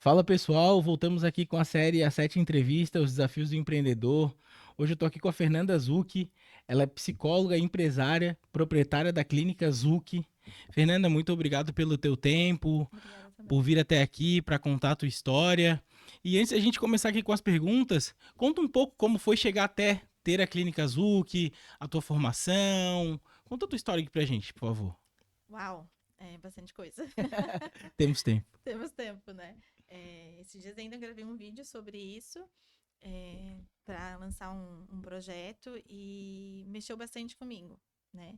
Fala pessoal, voltamos aqui com a série As Sete Entrevistas, os Desafios do Empreendedor. Hoje eu tô aqui com a Fernanda Zucchi, ela é psicóloga, empresária, proprietária da clínica Zucchi. Fernanda, muito obrigado pelo teu tempo, Obrigada por também. vir até aqui para contar a tua história. E antes da gente começar aqui com as perguntas, conta um pouco como foi chegar até ter a clínica Zucchi, a tua formação. Conta a tua história aqui pra gente, por favor. Uau, é bastante coisa. Temos tempo. Temos tempo, né? Esses dias ainda gravei um vídeo sobre isso, para lançar um projeto e mexeu bastante comigo, né?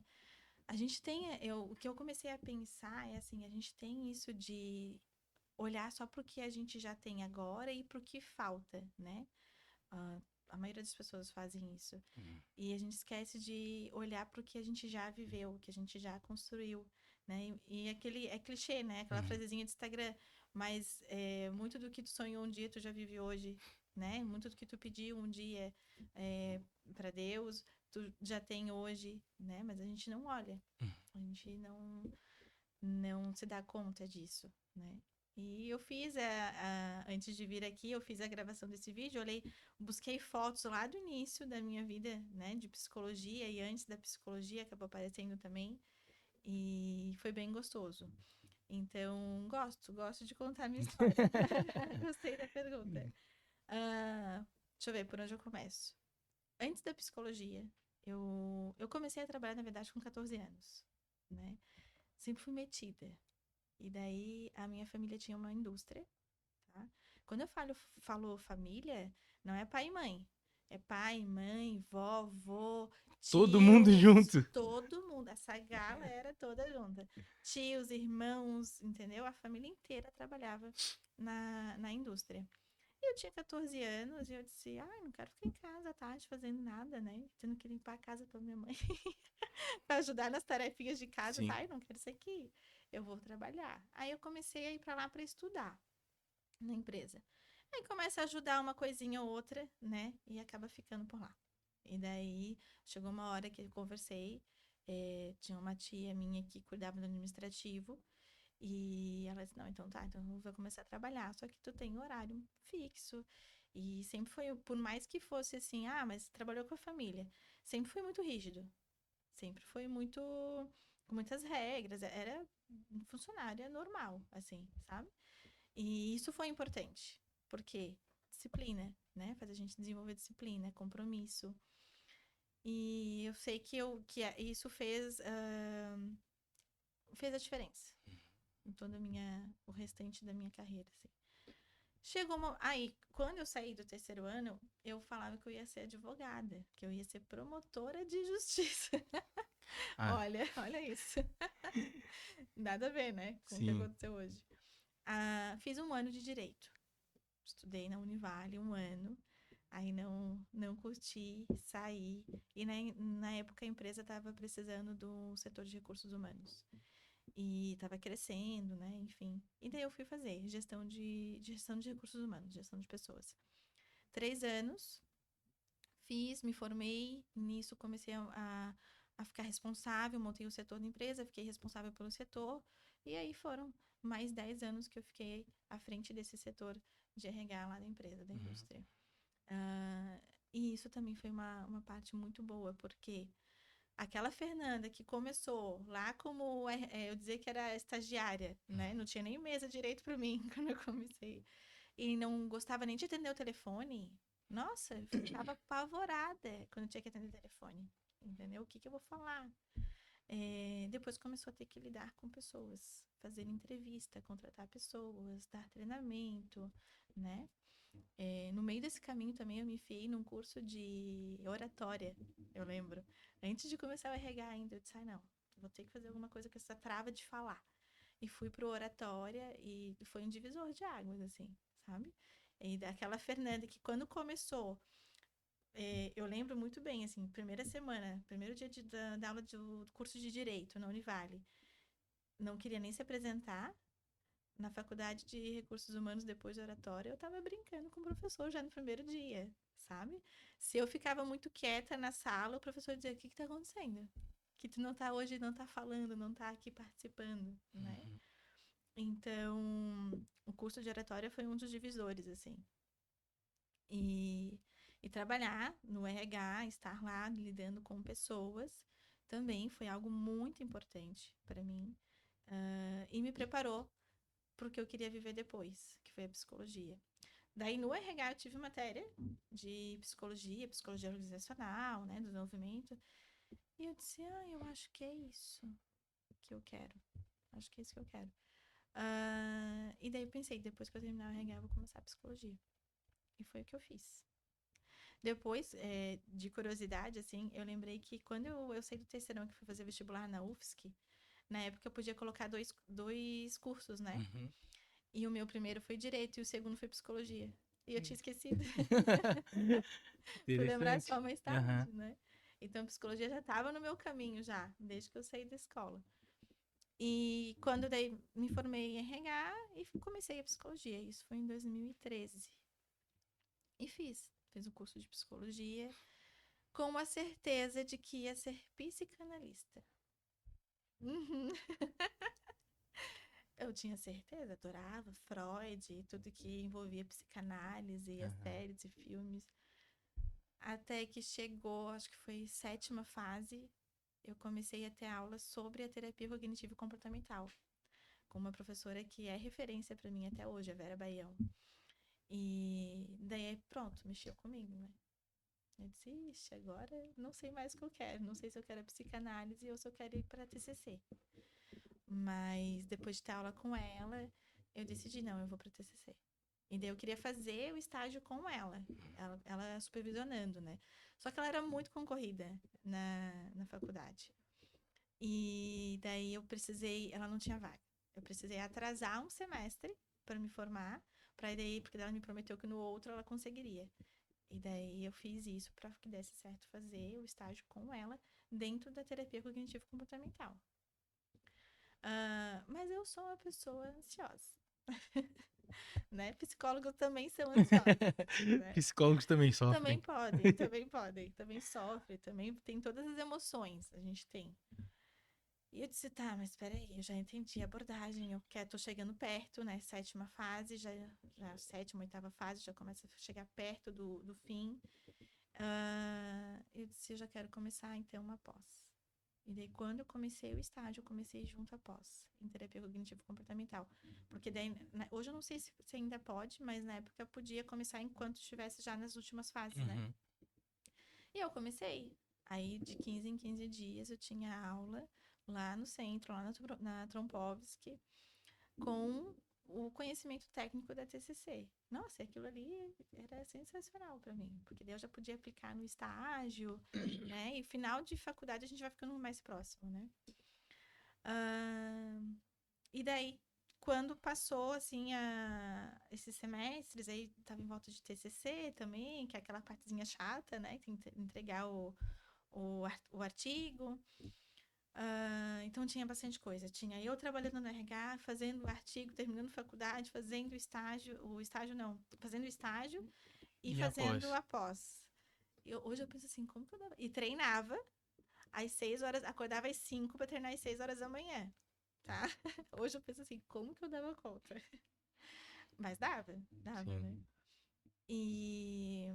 A gente tem, o que eu comecei a pensar é assim, a gente tem isso de olhar só para o que a gente já tem agora e para o que falta, né? Ah, a maioria das pessoas fazem isso. E a gente esquece de olhar para o que a gente já viveu, o que a gente já construiu, né? E aquele é clichê, né? Aquela Uhum. frasezinha de Instagram, mas muito do que tu sonhou um dia tu já vive hoje, né? Muito do que tu pediu um dia para Deus, tu já tem hoje, né? Mas a gente não olha, a gente não se dá conta disso, né? E eu fiz, antes de vir aqui, eu fiz a gravação desse vídeo, olhei, busquei fotos lá do início da minha vida, né, de psicologia, e antes da psicologia acabou aparecendo também, e foi bem gostoso. Então, gosto de contar a minha história. Gostei da pergunta. Deixa eu ver por onde eu começo. Antes da psicologia, eu comecei a trabalhar, na verdade, com 14 anos, né? Sempre fui metida. E daí a minha família tinha uma indústria, tá? Quando eu falo família, não é pai e mãe. É pai, mãe, vó, vô, Todo mundo tios, junto. todo mundo. Essa galera toda junta. Tios, irmãos, entendeu? A família inteira trabalhava na indústria. E eu tinha 14 anos e eu disse, ai, não quero ficar em casa à tarde fazendo nada, né? Tendo que limpar a casa pra minha mãe. Pra ajudar nas tarefinhas de casa, Sim. tá? Eu não quero isso aqui. Eu vou trabalhar. Aí eu comecei a ir pra lá pra estudar na empresa. Aí começa a ajudar uma coisinha ou outra, né? E acaba ficando por lá. E daí chegou uma hora que eu conversei. Tinha uma tia minha que cuidava do administrativo. E ela disse: Não, então tá, então eu vou começar a trabalhar. Só que tu tem horário fixo. E sempre foi, por mais que fosse assim, ah, mas trabalhou com a família. Sempre foi muito rígido. Sempre foi muito, com muitas regras. Era funcionária normal, assim, sabe? E isso foi importante. Porque disciplina, né? Faz a gente desenvolver disciplina, compromisso. E eu sei isso fez a diferença em toda o restante da minha carreira, assim. Aí, quando eu saí do terceiro ano, eu falava que eu ia ser advogada, que eu ia ser promotora de justiça. Ah, Olha isso. Nada a ver, né, com o que sim. aconteceu hoje. Fiz um ano de direito. Estudei na Univale um ano. Aí não curti, saí. E na época a empresa estava precisando do setor de recursos humanos. E estava crescendo, né? Enfim. E daí eu fui fazer gestão de recursos humanos, gestão de pessoas. 3 anos, fiz, me formei. Nisso comecei a ficar responsável, montei o setor da empresa, fiquei responsável pelo setor. E aí foram mais 10 anos que eu fiquei à frente desse setor de RH lá da empresa, da Uhum. indústria. Ah, e isso também foi uma parte muito boa, porque aquela Fernanda que começou lá como eu dizer que era estagiária, né? Não tinha nem mesa direito para mim quando eu comecei. E não gostava nem de atender o telefone. Nossa, eu ficava apavorada quando eu tinha que atender o telefone. Entendeu? O que eu vou falar? Depois começou a ter que lidar com pessoas, fazer entrevista, contratar pessoas, dar treinamento, né? No meio desse caminho também eu me enfiei num curso de oratória, eu lembro. Antes de começar o RH ainda, eu disse, não, vou ter que fazer alguma coisa com essa trava de falar. E fui pro oratória e foi um divisor de águas, assim, sabe? E daquela Fernanda que quando começou, eu lembro muito bem, assim, primeira semana, primeiro dia da aula do curso de Direito na Univale, não queria nem se apresentar, na faculdade de recursos humanos, depois de oratória, eu tava brincando com o professor já no primeiro dia, sabe? Se eu ficava muito quieta na sala, o professor dizia: O que que tá acontecendo? Que tu não tá hoje, não tá falando, não tá aqui participando, né? Então, curso de oratória foi um dos divisores, assim. E, e trabalhar no RH, estar lá lidando com pessoas, também foi algo muito importante para mim. E me preparou para o que eu queria viver depois, que foi a psicologia. Daí no RH eu tive matéria de psicologia organizacional, né, do desenvolvimento. E eu disse, eu acho que é isso que eu quero. Acho que é isso que eu quero. E daí eu pensei, depois que eu terminar o RH, eu vou começar a psicologia. E foi o que eu fiz. Depois, de curiosidade, assim, eu lembrei que quando eu saí do terceirão que fui fazer vestibular na UFSC, na época eu podia colocar dois cursos, né? Uhum. E o meu primeiro foi direito e o segundo foi psicologia. E eu tinha esquecido. Fui lembrar Interessante. só mais Aham. tarde, né? Então, psicologia já estava no meu caminho já, desde que eu saí da escola. E quando daí me formei em RH e comecei a psicologia. Isso foi em 2013. E fiz um curso de psicologia com a certeza de que ia ser psicanalista. Uhum. Eu tinha certeza, adorava Freud, tudo que envolvia psicanálise, as Aham. séries e filmes. Até que chegou, acho que foi sétima fase, eu comecei a ter aula sobre a terapia cognitivo comportamental, com uma professora que é referência para mim até hoje, a Vera Baião. E daí, pronto, mexeu comigo, né? Eu disse, ixi, agora não sei mais o que eu quero. Não sei se eu quero a psicanálise ou se eu quero ir para TCC. Mas depois de ter aula com ela, eu decidi, não, eu vou para TCC. E daí eu queria fazer o estágio com ela supervisionando, né? Só que ela era muito concorrida na faculdade. E daí ela não tinha vaga. Eu precisei atrasar um semestre para me formar, para daí, porque ela me prometeu que no outro ela conseguiria. E daí eu fiz isso para que desse certo fazer o estágio com ela dentro da terapia cognitivo comportamental. Mas eu sou uma pessoa ansiosa, né? Psicólogos também são ansiosos, né? Psicólogos também Também sofrem. podem, também podem, também sofrem, também tem todas as emoções, a gente tem. E eu disse, tá, mas peraí, eu já entendi a abordagem, tô chegando perto, né? Sétima fase, já sétima, oitava fase, já começa a chegar perto do fim. Eu disse, eu já quero começar, então, uma pós. E daí, quando eu comecei o estágio, eu comecei junto à pós, em terapia cognitivo-comportamental. Porque daí, hoje eu não sei se ainda pode, mas na época eu podia começar enquanto estivesse já nas últimas fases, né? Uhum. E eu comecei. Aí, de 15 em 15 dias, eu tinha aula lá no centro, lá na Trompovski, com o conhecimento técnico da TCC. Nossa, aquilo ali era sensacional para mim, porque daí eu já podia aplicar no estágio, né? E final de faculdade a gente vai ficando mais próximo, né? E daí, quando passou, assim, esses semestres, aí tava em volta de TCC também, que é aquela partezinha chata, né? Tem que entregar o artigo. Então tinha bastante coisa. Tinha eu trabalhando no RH, fazendo o artigo, terminando faculdade, fazendo o estágio não, fazendo o estágio e E fazendo após? a pós. Hoje eu penso assim, como que eu dava? E treinava às 6 horas, acordava às 5 para treinar às 6 horas da manhã, tá? Hoje eu penso assim, como que eu dava conta? Mas dava, Sim. né? E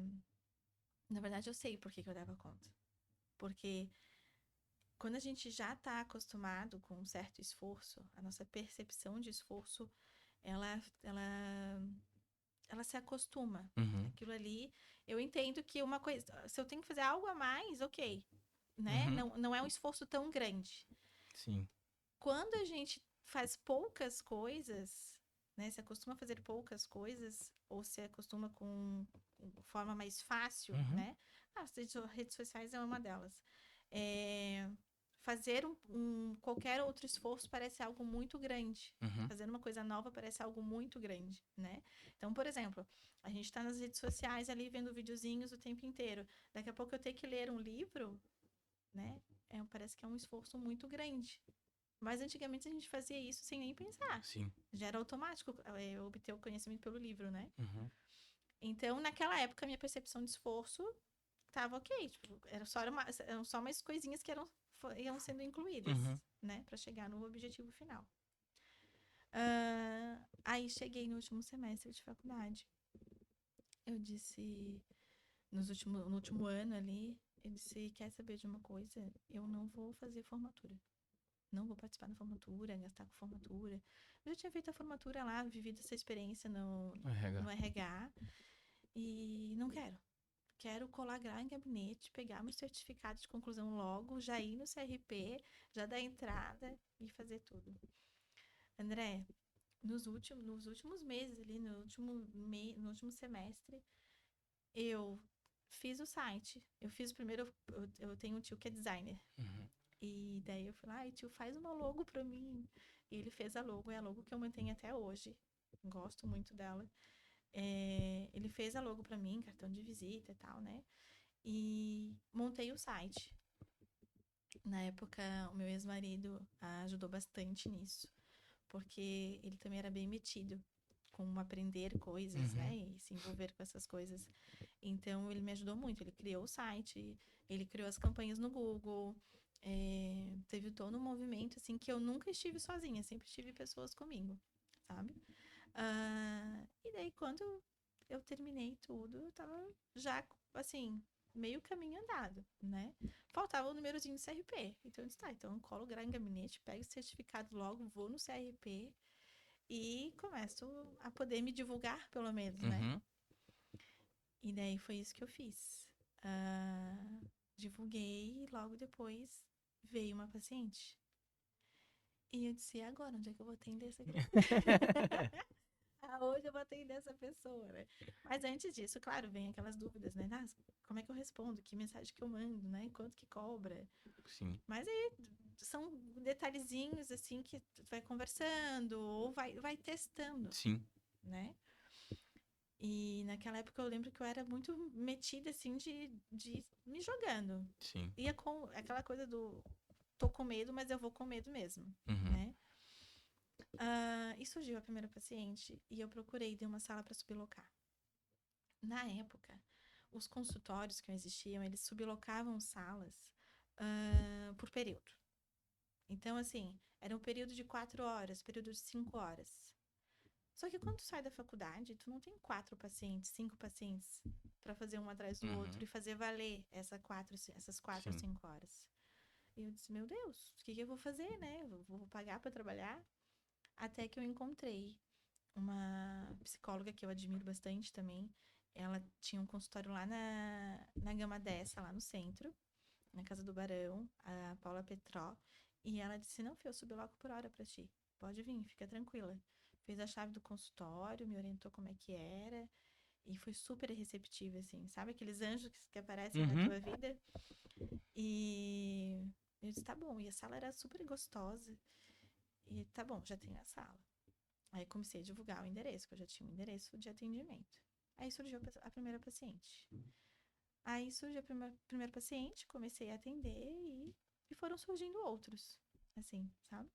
na verdade eu sei por que eu dava conta. Porque quando a gente já está acostumado com um certo esforço, a nossa percepção de esforço, ela, ela, ela se acostuma. Uhum. Aquilo ali, eu entendo que uma coisa, se eu tenho que fazer algo a mais, ok, né? Uhum. Não é um esforço tão grande. Sim. Quando a gente faz poucas coisas, né? Se acostuma a fazer poucas coisas, ou se acostuma com forma mais fácil, Uhum. né? As redes sociais é uma delas. Fazer qualquer outro esforço parece algo muito grande. Uhum. Fazer uma coisa nova parece algo muito grande, né? Então, por exemplo, a gente está nas redes sociais ali vendo videozinhos o tempo inteiro. Daqui a pouco eu tenho que ler um livro, né? Parece que é um esforço muito grande. Mas antigamente a gente fazia isso sem nem pensar. Sim. Já era automático obter o conhecimento pelo livro, né? Uhum. Então, naquela época, a minha percepção de esforço tava ok. Tipo, eram só umas coisinhas que iam sendo incluídas, Uhum. né? Pra chegar no objetivo final. Aí Aí cheguei no último semestre de faculdade. Eu disse, no último ano ali, eu disse, quer saber de uma coisa? Eu não vou fazer formatura. Não vou participar da formatura, gastar com formatura. Eu já tinha feito a formatura lá, vivido essa experiência no RH. E não quero. Quero colar grau em gabinete, pegar meu certificado de conclusão logo, já ir no CRP, já dar entrada e fazer tudo. André, nos últimos meses ali, no último semestre, eu fiz o site. Eu fiz o primeiro. Eu tenho um tio que é designer. Uhum. E daí eu falei, ai, tio, faz uma logo pra mim. E ele fez a logo, é a logo que eu mantenho até hoje. Gosto muito dela. Ele fez a logo pra mim, cartão de visita e tal, né? E montei o site. Na época, o meu ex-marido ajudou bastante nisso, porque ele também era bem metido com aprender coisas, né? E se envolver com essas coisas. Então, ele me ajudou muito. Ele criou o site, ele criou as campanhas no Google. Teve todo um movimento, assim, que eu nunca estive sozinha, sempre tive pessoas comigo, sabe? E daí, quando eu terminei tudo, eu tava já, assim, meio caminho andado, né? Faltava o númerozinho do CRP. Então eu disse, tá, então eu colo o grau em gabinete, pego o certificado logo, vou no CRP e começo a poder me divulgar, pelo menos, né? Uhum. E daí foi isso que eu fiz. Divulguei e logo depois veio uma paciente. E eu disse, e agora, onde é que eu vou atender essa criança? Hoje eu vou atender essa pessoa, né? Mas antes disso, claro, vem aquelas dúvidas, né? Como é que eu respondo? Que mensagem que eu mando, né? Quanto que cobra? Sim. Mas aí são detalhezinhos, assim, que tu vai conversando ou vai testando, Sim. né? E naquela época eu lembro que eu era muito metida, assim, de me jogando. Sim. Ia com aquela coisa do tô com medo, mas eu vou com medo mesmo, Uhum. né? E surgiu a primeira paciente e eu procurei de uma sala para sublocar. Na época, os consultórios que existiam, eles sublocavam salas por período. Então, assim, era um período de 4 horas, período de 5 horas. Só que quando tu sai da faculdade, tu não tem 4 pacientes, 5 pacientes para fazer um atrás do outro e fazer valer essas 4 ou Sim. 5 horas. E eu disse, meu Deus, o que eu vou fazer, né? Eu vou pagar para trabalhar? Até que eu encontrei uma psicóloga que eu admiro bastante também. Ela tinha um consultório lá na Gama Dessa, lá no centro, na Casa do Barão, a Paula Petró. E ela disse, não, Fê, eu subi logo por hora pra ti. Pode vir, fica tranquila. Fez a chave do consultório, me orientou como é que era. E foi super receptiva, assim. Sabe aqueles anjos que aparecem na tua vida? E eu disse, tá bom. E a sala era super gostosa. E tá bom, já tenho a sala. Aí comecei a divulgar o endereço, que eu já tinha um endereço de atendimento. Aí surgiu a primeira paciente. Aí surgiu a primeira paciente, comecei a atender e foram surgindo outros, assim, sabe?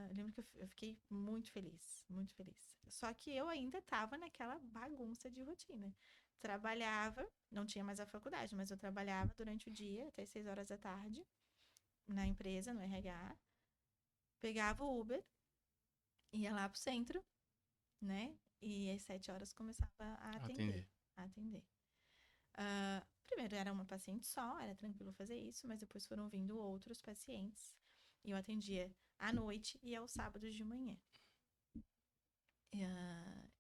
Eu lembro que eu fiquei muito feliz, muito feliz. Só que eu ainda estava naquela bagunça de rotina. Trabalhava, não tinha mais a faculdade, mas eu trabalhava durante o dia, até 6 horas da tarde, na empresa, no RH. Pegava o Uber, ia lá pro centro, né? E às 7 horas começava a atender. Primeiro era uma paciente só, era tranquilo fazer isso, mas depois foram vindo outros pacientes. E eu atendia à noite e aos sábados de manhã.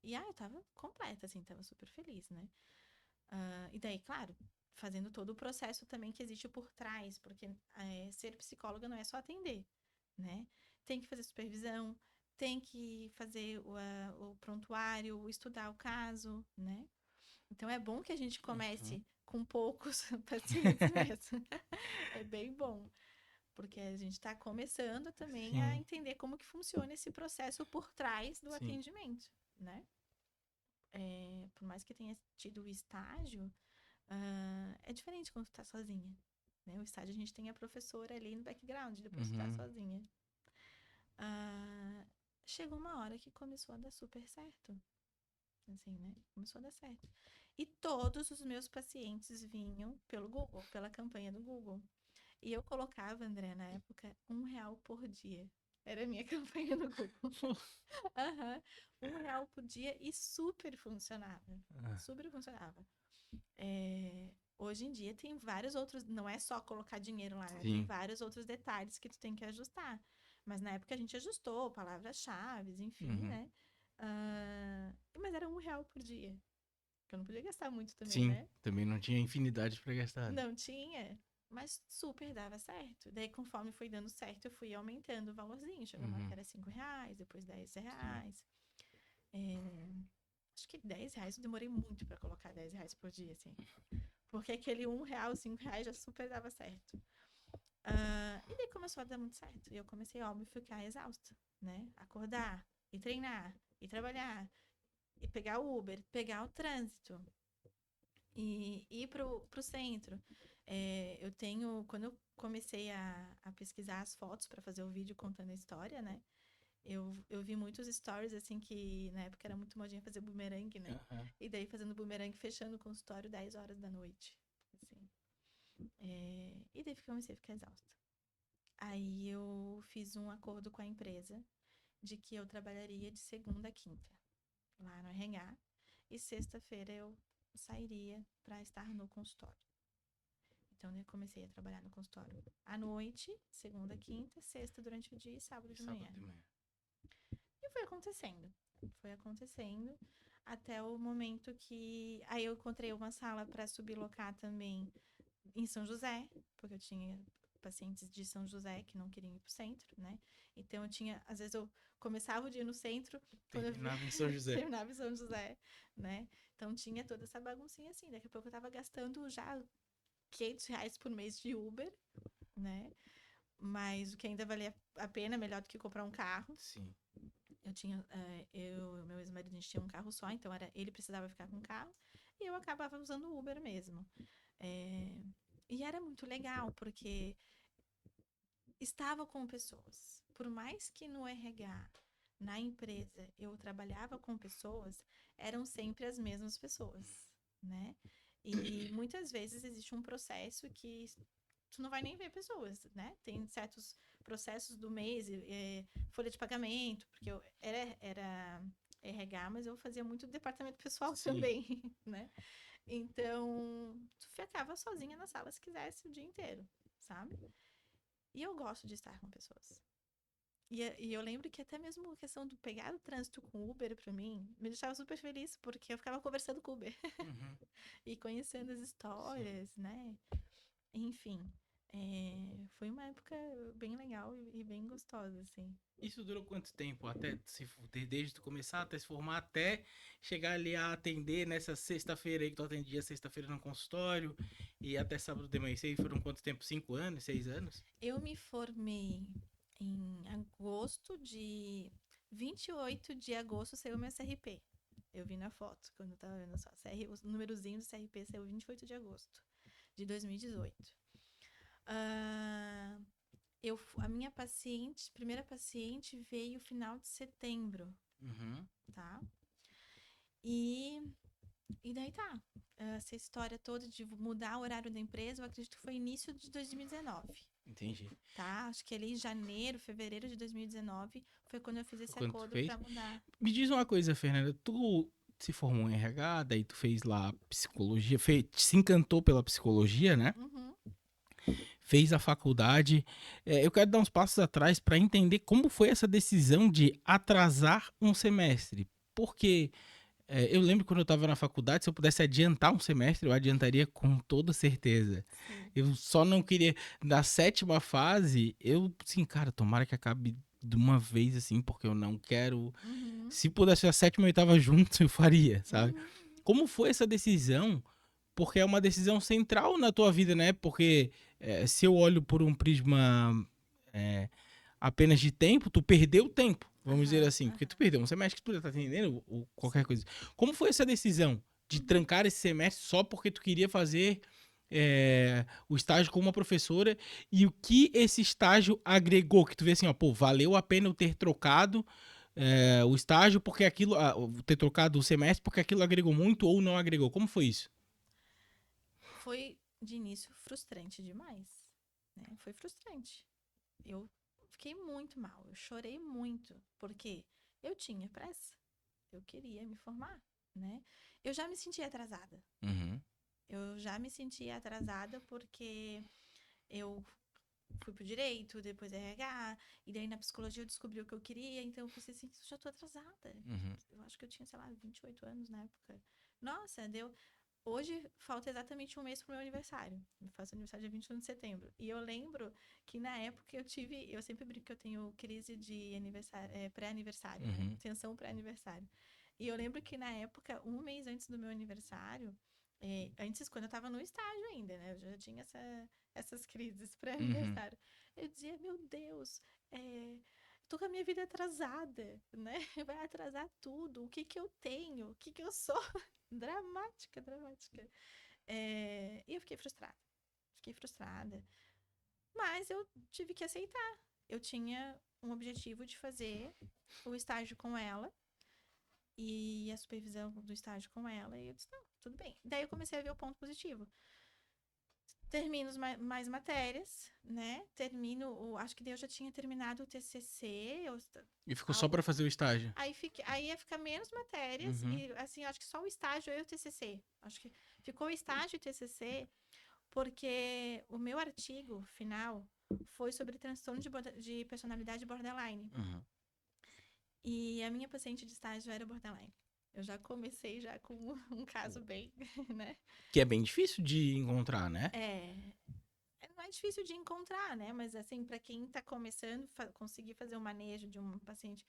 Eu tava completa, assim, tava super feliz, né? E daí, claro, fazendo todo o processo também que existe por trás, porque ser psicóloga não é só atender, né? Tem que fazer supervisão, tem que fazer o prontuário, estudar o caso, né? Então é bom que a gente comece com poucos pacientes mesmo. É bem bom, porque a gente está começando também a entender como que funciona esse processo por trás do atendimento, né? Por mais que tenha tido o estágio, é diferente quando tu tá sozinha. Né? O estágio a gente tem a professora ali no background, depois tu tá sozinha. Chegou uma hora que começou a dar super certo. Assim, né? Começou a dar certo. E todos os meus pacientes vinham pelo Google, pela campanha do Google. E eu colocava, André, na época, R$1 por dia. Era a minha campanha no Google. Aham. R$ 1 por dia e super funcionava. Ah, Super funcionava. Hoje em dia tem vários outros, não é só colocar dinheiro lá, né? Tem sim. vários outros detalhes que tu tem que ajustar. Mas na época a gente ajustou, palavras-chave, enfim, Uhum. né? Mas era R$ 1 por dia. Que eu não podia gastar muito também, Sim, né? também não tinha infinidade pra gastar. Não tinha, mas super dava certo. Daí, conforme foi dando certo, eu fui aumentando o valorzinho. Chegou uma hora que Uhum. era R$ 5, depois dez Sim. reais. É, acho que R$ 10 eu demorei muito pra colocar R$ 10 por dia, assim. Porque aquele R$ 1, R$ 5 já super dava certo. E daí começou a dar muito certo. E eu comecei, óbvio, a ficar exausta, né? Acordar, e treinar, e trabalhar, e pegar o Uber, pegar o trânsito, e ir pro centro. Quando eu comecei a pesquisar as fotos para fazer o vídeo contando a história, né? Eu vi muitos stories, assim, que na época era muito modinha fazer bumerangue, né? Aham. E daí fazendo bumerangue, fechando o consultório 10 horas da noite, assim. E daí comecei a ficar exausta. Aí eu fiz um acordo com a empresa de que eu trabalharia de segunda a quinta lá no RH e sexta-feira eu sairia para estar no consultório. Então eu comecei a trabalhar no consultório à noite, segunda, quinta, sexta durante o dia e sábado E de sábado manhã. de manhã. E foi acontecendo. Foi acontecendo até o momento que aí eu encontrei uma sala para sublocar também em São José, porque eu tinha pacientes de São José que não queriam ir pro centro, né? Então eu tinha, às vezes eu começava o dia no centro, quando eu Terminava em São José. terminava em São José, né? Então tinha toda essa baguncinha assim. Daqui a pouco eu tava gastando já R$ 500 por mês de Uber, né? Mas o que ainda valia a pena, melhor do que comprar um carro. Sim. Eu e meu ex-marido, a gente tinha um carro só, então ele precisava ficar com o carro e eu acabava usando o Uber mesmo. É, e era muito legal, porque estava com pessoas. Por mais que no RH, na empresa, eu trabalhava com pessoas, eram sempre as mesmas pessoas, né? E muitas vezes existe um processo que tu não vai nem ver pessoas, né? Tem certos processos do mês, folha de pagamento, porque eu era RH, mas eu fazia muito departamento pessoal Sim. também, né? Então, tu ficava sozinha na sala se quisesse o dia inteiro, sabe? E eu gosto de estar com pessoas. E eu lembro que até mesmo a questão do pegar o trânsito com o Uber pra mim me deixava super feliz, porque eu ficava conversando com o Uber Uhum. e conhecendo as Sim. histórias, né? Enfim, foi uma época bem legal e bem gostosa, assim. Isso durou quanto tempo? Desde tu começar até se formar, até chegar ali a atender nessa sexta-feira aí que tu atendia sexta-feira no consultório e até sábado de manhã. Isso aí foram quanto tempo? 5 anos? 6 anos? Eu me formei em agosto de 28 de agosto saiu meu CRP. Eu vi na foto, quando eu tava vendo só. O númerozinho do CRP saiu 28 de agosto de 2018. Ah, a minha primeira paciente veio final de setembro, Uhum. tá? E, e daí tá. Essa história toda de mudar o horário da empresa, eu acredito que foi início de 2019. Entendi. Tá? Acho que ali em janeiro, fevereiro de 2019 foi quando eu fiz esse Quando tu acordo fez? pra mudar. Me diz uma coisa, Fernanda. Tu se formou em RH, daí tu fez lá psicologia, se encantou pela psicologia, né? Uhum. Fez a faculdade. Eu quero dar uns passos atrás para entender como foi essa decisão de atrasar um semestre. Porque eu lembro quando eu estava na faculdade, se eu pudesse adiantar um semestre, eu adiantaria com toda certeza. Sim. Eu só não queria. Na sétima fase, eu, assim, cara, tomara que acabe de uma vez, assim, porque eu não quero. Uhum. Se pudesse a sétima e oitava juntos, eu faria, sabe? Uhum. Como foi essa decisão? Porque é uma decisão central na tua vida, né? Porque se eu olho por um prisma é, apenas de tempo, tu perdeu tempo, vamos dizer Aham. assim. Porque tu Aham. perdeu um semestre que tu já tá entendendo, ou qualquer Sim. coisa. Como foi essa decisão de Uhum. trancar esse semestre só porque tu queria fazer o estágio com uma professora? E o que esse estágio agregou? Que tu vê assim, ó, pô, valeu a pena eu ter trocado o estágio porque aquilo, ter trocado o semestre porque aquilo agregou muito ou não agregou? Como foi isso? Foi de início frustrante demais, né? Foi frustrante. Eu fiquei muito mal, eu chorei muito, porque eu tinha pressa, eu queria me formar, né? Eu já me sentia atrasada. Uhum. Eu já me sentia atrasada porque eu fui pro direito, depois RH, e daí na psicologia eu descobri o que eu queria, então eu pensei assim, eu já tô atrasada. Uhum. Eu acho que eu tinha, sei lá, 28 anos na época. Nossa, deu. Hoje falta exatamente um mês pro meu aniversário. Eu faço aniversário dia 21 de setembro. E eu lembro que na época eu tive. Eu sempre brinco que eu tenho crise de aniversário, pré-aniversário, né? Uhum. Tensão pré-aniversário. E eu lembro que na época, um mês antes do meu aniversário, antes, quando eu tava no estágio ainda, né? Eu já tinha essas crises Uhum. pré-aniversário. Eu dizia, meu Deus, tô com a minha vida atrasada, né? Vai atrasar tudo. O que que eu tenho? O que que eu sou? Dramática, dramática. E eu fiquei frustrada. Fiquei frustrada. Mas eu tive que aceitar. Eu tinha um objetivo de fazer o estágio com ela e a supervisão do estágio com ela. E eu disse, não, tudo bem. Daí eu comecei a ver o ponto positivo. Termino mais matérias, né? Acho que daí eu já tinha terminado o TCC, E ficou só algo. pra fazer o estágio. Aí ia ficar menos matérias Uhum. e, assim, acho que só o estágio e o TCC. Acho que ficou o estágio e o TCC porque o meu artigo final foi sobre transtorno de personalidade borderline. Uhum. E a minha paciente de estágio era borderline. Eu já comecei já com um caso bem, né? Que é bem difícil de encontrar, né? É, não é difícil de encontrar, né? Mas assim, para quem tá começando, conseguir fazer o manejo de um paciente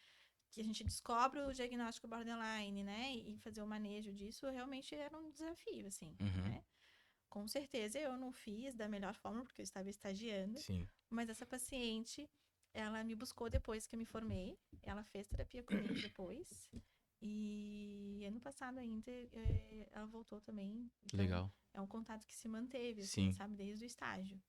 que a gente descobre o diagnóstico borderline, né? E fazer o manejo disso realmente era um desafio, assim, Uhum. né? Com certeza eu não fiz da melhor forma, porque eu estava estagiando, Sim. mas essa paciente, ela me buscou depois que eu me formei, ela fez terapia comigo depois, e ano passado ainda ela voltou também, então Legal. é um contato que se manteve, assim, Sim. sabe, desde o estágio.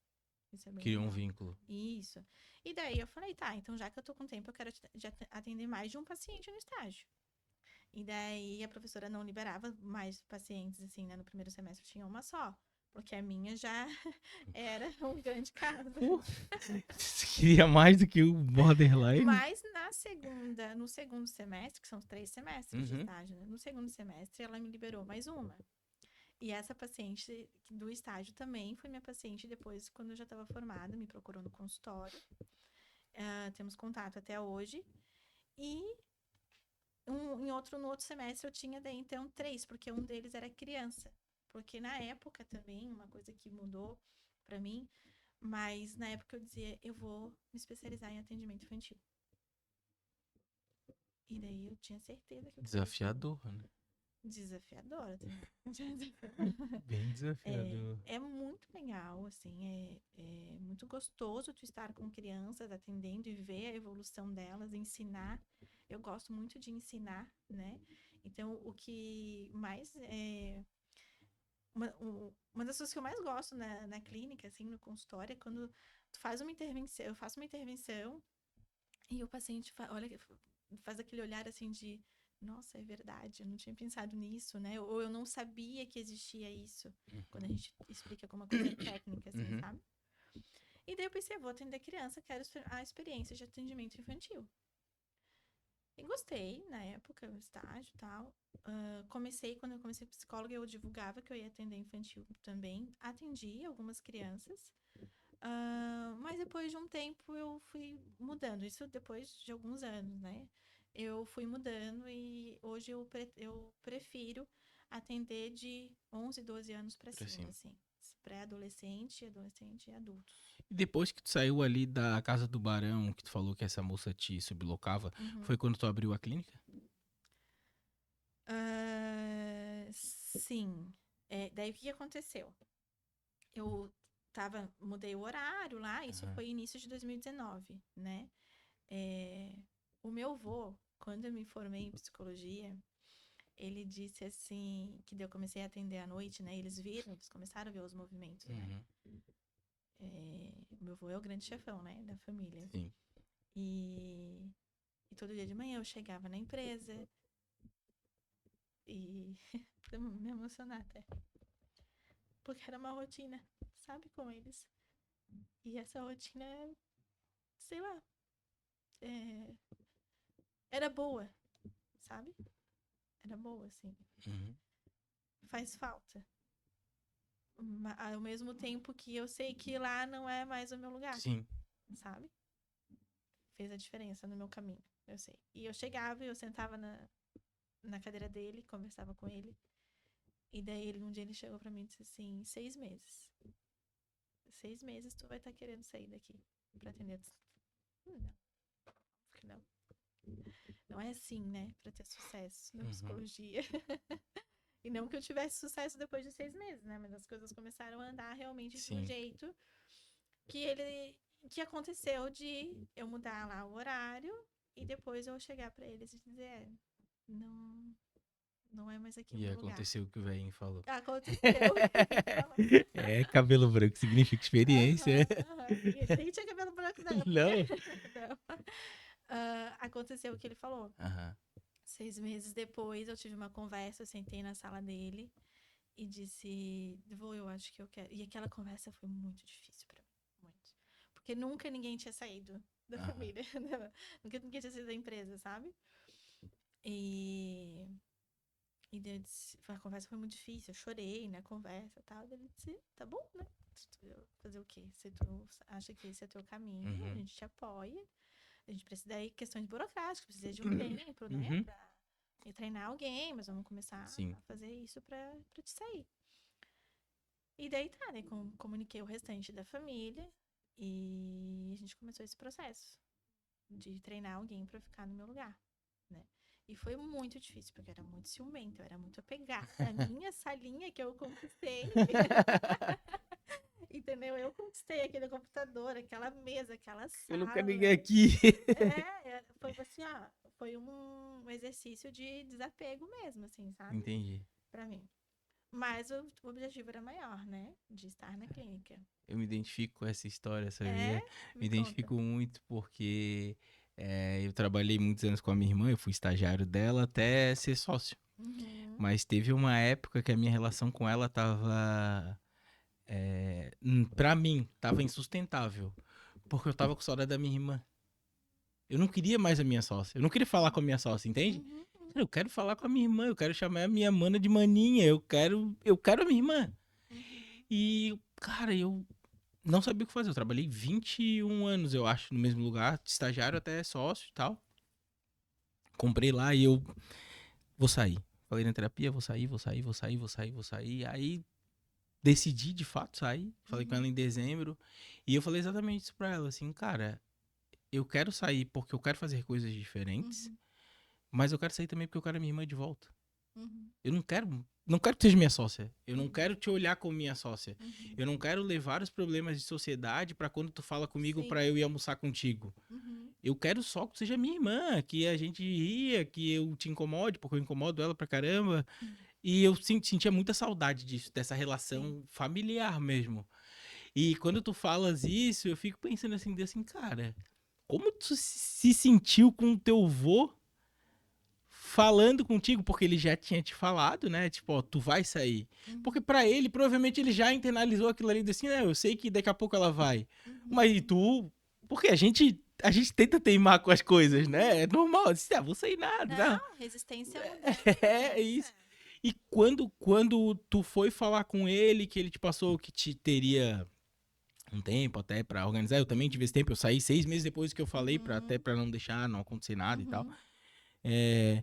Isso é bem Cria um legal. vínculo. Isso. E daí eu falei, tá, então já que eu tô com tempo, eu quero já atender mais de um paciente no estágio. E daí a professora não liberava mais pacientes, assim, né? No primeiro semestre tinha uma só. Porque a minha já era um grande caso. Pô, você queria mais do que o borderline? Mas no segundo semestre, que são 3 semestres de Uhum. estágio, né? No segundo semestre, ela me liberou mais uma. E essa paciente do estágio também foi minha paciente depois, quando eu já estava formada, me procurou no consultório. Temos contato até hoje. E no outro semestre eu tinha daí então 3, porque um deles era criança. Porque na época também, uma coisa que mudou pra mim, mas na época eu dizia, eu vou me especializar em atendimento infantil. E daí eu tinha certeza que eu queria aquilo. Desafiador, né? Desafiadora também. Bem desafiador. É muito legal, assim, é muito gostoso tu estar com crianças, atendendo e ver a evolução delas, ensinar. Eu gosto muito de ensinar, né? Então, o que mais uma das coisas que eu mais gosto na clínica, assim, no consultório, é quando tu faz uma intervenção, eu faço uma intervenção e o paciente olha, faz aquele olhar assim de, nossa, é verdade, eu não tinha pensado nisso, né? Ou eu não sabia que existia isso, quando a gente explica alguma coisa técnica, assim, Uhum. sabe? E daí eu pensei, vou atender criança, quero a experiência de atendimento infantil. E gostei, na época, o estágio e tal. Quando eu comecei psicóloga, eu divulgava que eu ia atender infantil também. Atendi algumas crianças. Mas depois de um tempo eu fui mudando. Isso depois de alguns anos, né? Eu fui mudando e hoje eu prefiro atender de 11, 12 anos para Pra cima, cima. assim. Pré-adolescente, adolescente e adultos. E depois que tu saiu ali da Casa do Barão, que tu falou que essa moça te sublocava, Uhum. foi quando tu abriu a clínica? Sim. Daí o que aconteceu? Eu mudei o horário lá, isso Aham. foi início de 2019, né? É, o meu avô, quando eu me formei em psicologia, ele disse assim, que daí eu comecei a atender à noite, né? Eles começaram a ver os movimentos, né? Uhum. O meu avô é o grande chefão, né? Da família. Sim. E, e todo dia de manhã eu chegava na empresa e pra me emocionar até. Porque era uma rotina, sabe, com eles. E essa rotina, sei lá. era boa, sabe? Era boa, assim. Uhum. Faz falta. Ao mesmo tempo que eu sei que lá não é mais o meu lugar, Sim. sabe? Fez a diferença no meu caminho, eu sei. E eu chegava e eu sentava na cadeira dele, conversava com ele. E daí um dia ele chegou pra mim e disse assim, 6 meses. 6 meses tu vai estar querendo sair daqui pra atender. Não, acho que não. Não é assim, né? Pra ter sucesso na psicologia. E não que eu tivesse sucesso depois de 6 meses, né? Mas as coisas começaram a andar realmente de um Sim. jeito que aconteceu de eu mudar lá o horário e depois eu chegar pra eles e dizer, não, não é mais aqui o E meu lugar. aconteceu o que o velhinho falou. Aconteceu. É, cabelo branco significa experiência. E ele nem tinha cabelo branco na época. Não. Não. Aconteceu o que ele falou. Aham. 6 meses depois, eu tive uma conversa, eu sentei na sala dele e disse, vô, eu acho que eu quero. E aquela conversa foi muito difícil pra mim, muito. Porque nunca ninguém tinha saído da Aham. família, nunca ninguém tinha saído da empresa, sabe? E daí eu disse, a conversa foi muito difícil, eu chorei na conversa e tal. Daí ele disse, tá bom, né? Fazer o quê? Se tu acha que esse é o teu caminho, a Uhum. gente te apoia. A gente precisa aí questões burocráticas, precisa de um tempo, né? Uhum. Pra ir treinar alguém, mas vamos começar Sim. a fazer isso pra te sair. E daí tá, né? Comuniquei o restante da família e a gente começou esse processo de treinar alguém pra ficar no meu lugar, né? E foi muito difícil, porque eu era muito ciumenta, eu era muito apegada. A minha salinha que eu conquistei. Entendeu? Eu conquistei aquele computador, aquela mesa, aquela Eu não quero sala. ninguém aqui. Foi assim, ó, foi um exercício de desapego mesmo, assim, sabe? Entendi. Pra mim. Mas o objetivo era maior, né? De estar na clínica. Eu me identifico com essa história, É? sabia? Me Me conta. identifico muito porque eu trabalhei muitos anos com a minha irmã, eu fui estagiário dela até ser sócio. Uhum. Mas teve uma época que a minha relação com ela tava, pra mim, tava insustentável. Porque eu tava com saudade da minha irmã. Eu não queria mais a minha sócia. Eu não queria falar com a minha sócia, entende? Uhum. Eu quero falar com a minha irmã, eu quero chamar a minha mana de maninha, eu quero a minha irmã. Uhum. E, cara, eu não sabia o que fazer. Eu trabalhei 21 anos, eu acho, no mesmo lugar, de estagiário até sócio e tal. Comprei lá e eu vou sair. Falei na terapia, vou sair, vou sair, vou sair, vou sair, vou sair. Aí decidi de fato sair. Falei com ela Uhum. em dezembro. E eu falei exatamente isso pra ela, assim, cara, eu quero sair porque eu quero fazer coisas diferentes, Uhum. mas eu quero sair também porque eu quero a minha irmã de volta. Uhum. Eu não quero que seja minha sócia. Eu não Uhum. quero te olhar como minha sócia. Uhum. Eu não quero levar os problemas de sociedade pra quando tu fala comigo Sim. pra eu ir almoçar contigo. Uhum. Eu quero só que tu seja minha irmã, que a gente ria, que eu te incomode, porque eu incomodo ela pra caramba. E eu sentia muita saudade disso, dessa Sim. relação familiar mesmo. E quando tu falas isso, eu fico pensando assim, cara, como tu se sentiu com o teu vô falando contigo, porque ele já tinha te falado, né? Tipo, ó, tu vai sair. Porque Uhum. pra ele, provavelmente ele já internalizou aquilo ali, assim, né? Eu sei que daqui a pouco ela vai. Mas e Uhum. tu? Porque a gente tenta teimar com as coisas, né? É Uhum. normal. Eu disse, vou sair nada, tá? Não, resistência à mudança. É isso. E quando tu foi falar com ele, que ele te passou que te teria um tempo até pra organizar, eu também tive esse tempo, eu saí 6 meses depois que eu falei, até Uhum. pra não deixar, não acontecer nada e tal. Uhum. É,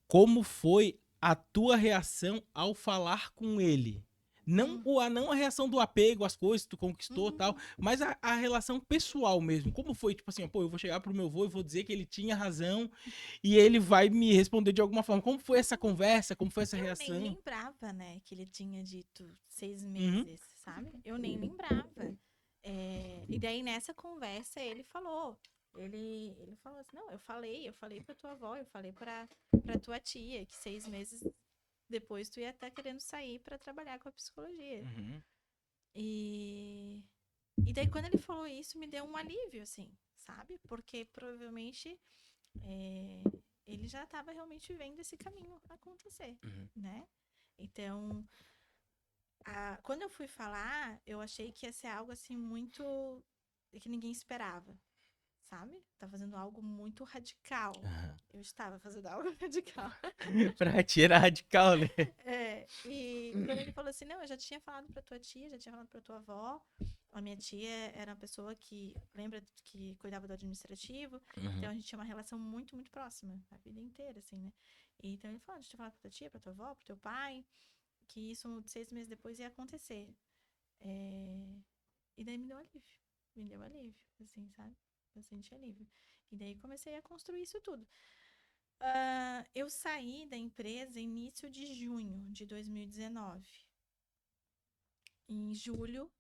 como foi a tua reação ao falar com ele? Não, Uhum. não a reação do apego às coisas que tu conquistou e tal, Uhum. mas a relação pessoal mesmo. Como foi, tipo assim, pô, eu vou chegar pro meu avô e vou dizer que ele tinha razão e ele vai me responder de alguma forma. Como foi essa conversa? Como foi essa Eu nem reação? lembrava, né, que ele tinha dito seis Uhum, meses, sabe? Eu nem lembrava. E daí nessa conversa ele falou. Ele falou assim, não, eu falei pra tua avó, eu falei pra tua tia, que 6 meses depois tu ia estar querendo sair pra trabalhar com a psicologia. uhum, E, e daí quando ele falou isso, me deu um alívio, assim, sabe? Porque provavelmente é, ele já estava realmente vendo esse caminho acontecer, uhum. né? Então, quando eu fui falar, eu achei que ia ser algo assim muito que ninguém esperava, sabe? Tá fazendo algo muito radical. Aham. Eu estava fazendo algo radical. Pra ti era radical, né? É, e quando ele falou assim, não, eu já tinha falado pra tua tia, já tinha falado pra tua avó. A minha tia era uma pessoa que, lembra, que cuidava do administrativo. Então Uhum. a gente tinha uma relação muito, muito próxima, a vida inteira, assim, né? E então ele falou, já tinha falado pra tua tia, pra tua avó, pro teu pai, que isso 6 meses depois ia acontecer. É, e daí me deu alívio. Me deu alívio, assim, sabe? Eu senti alívio. E daí comecei a construir isso tudo. Eu saí da empresa início de junho de 2019. Em julho,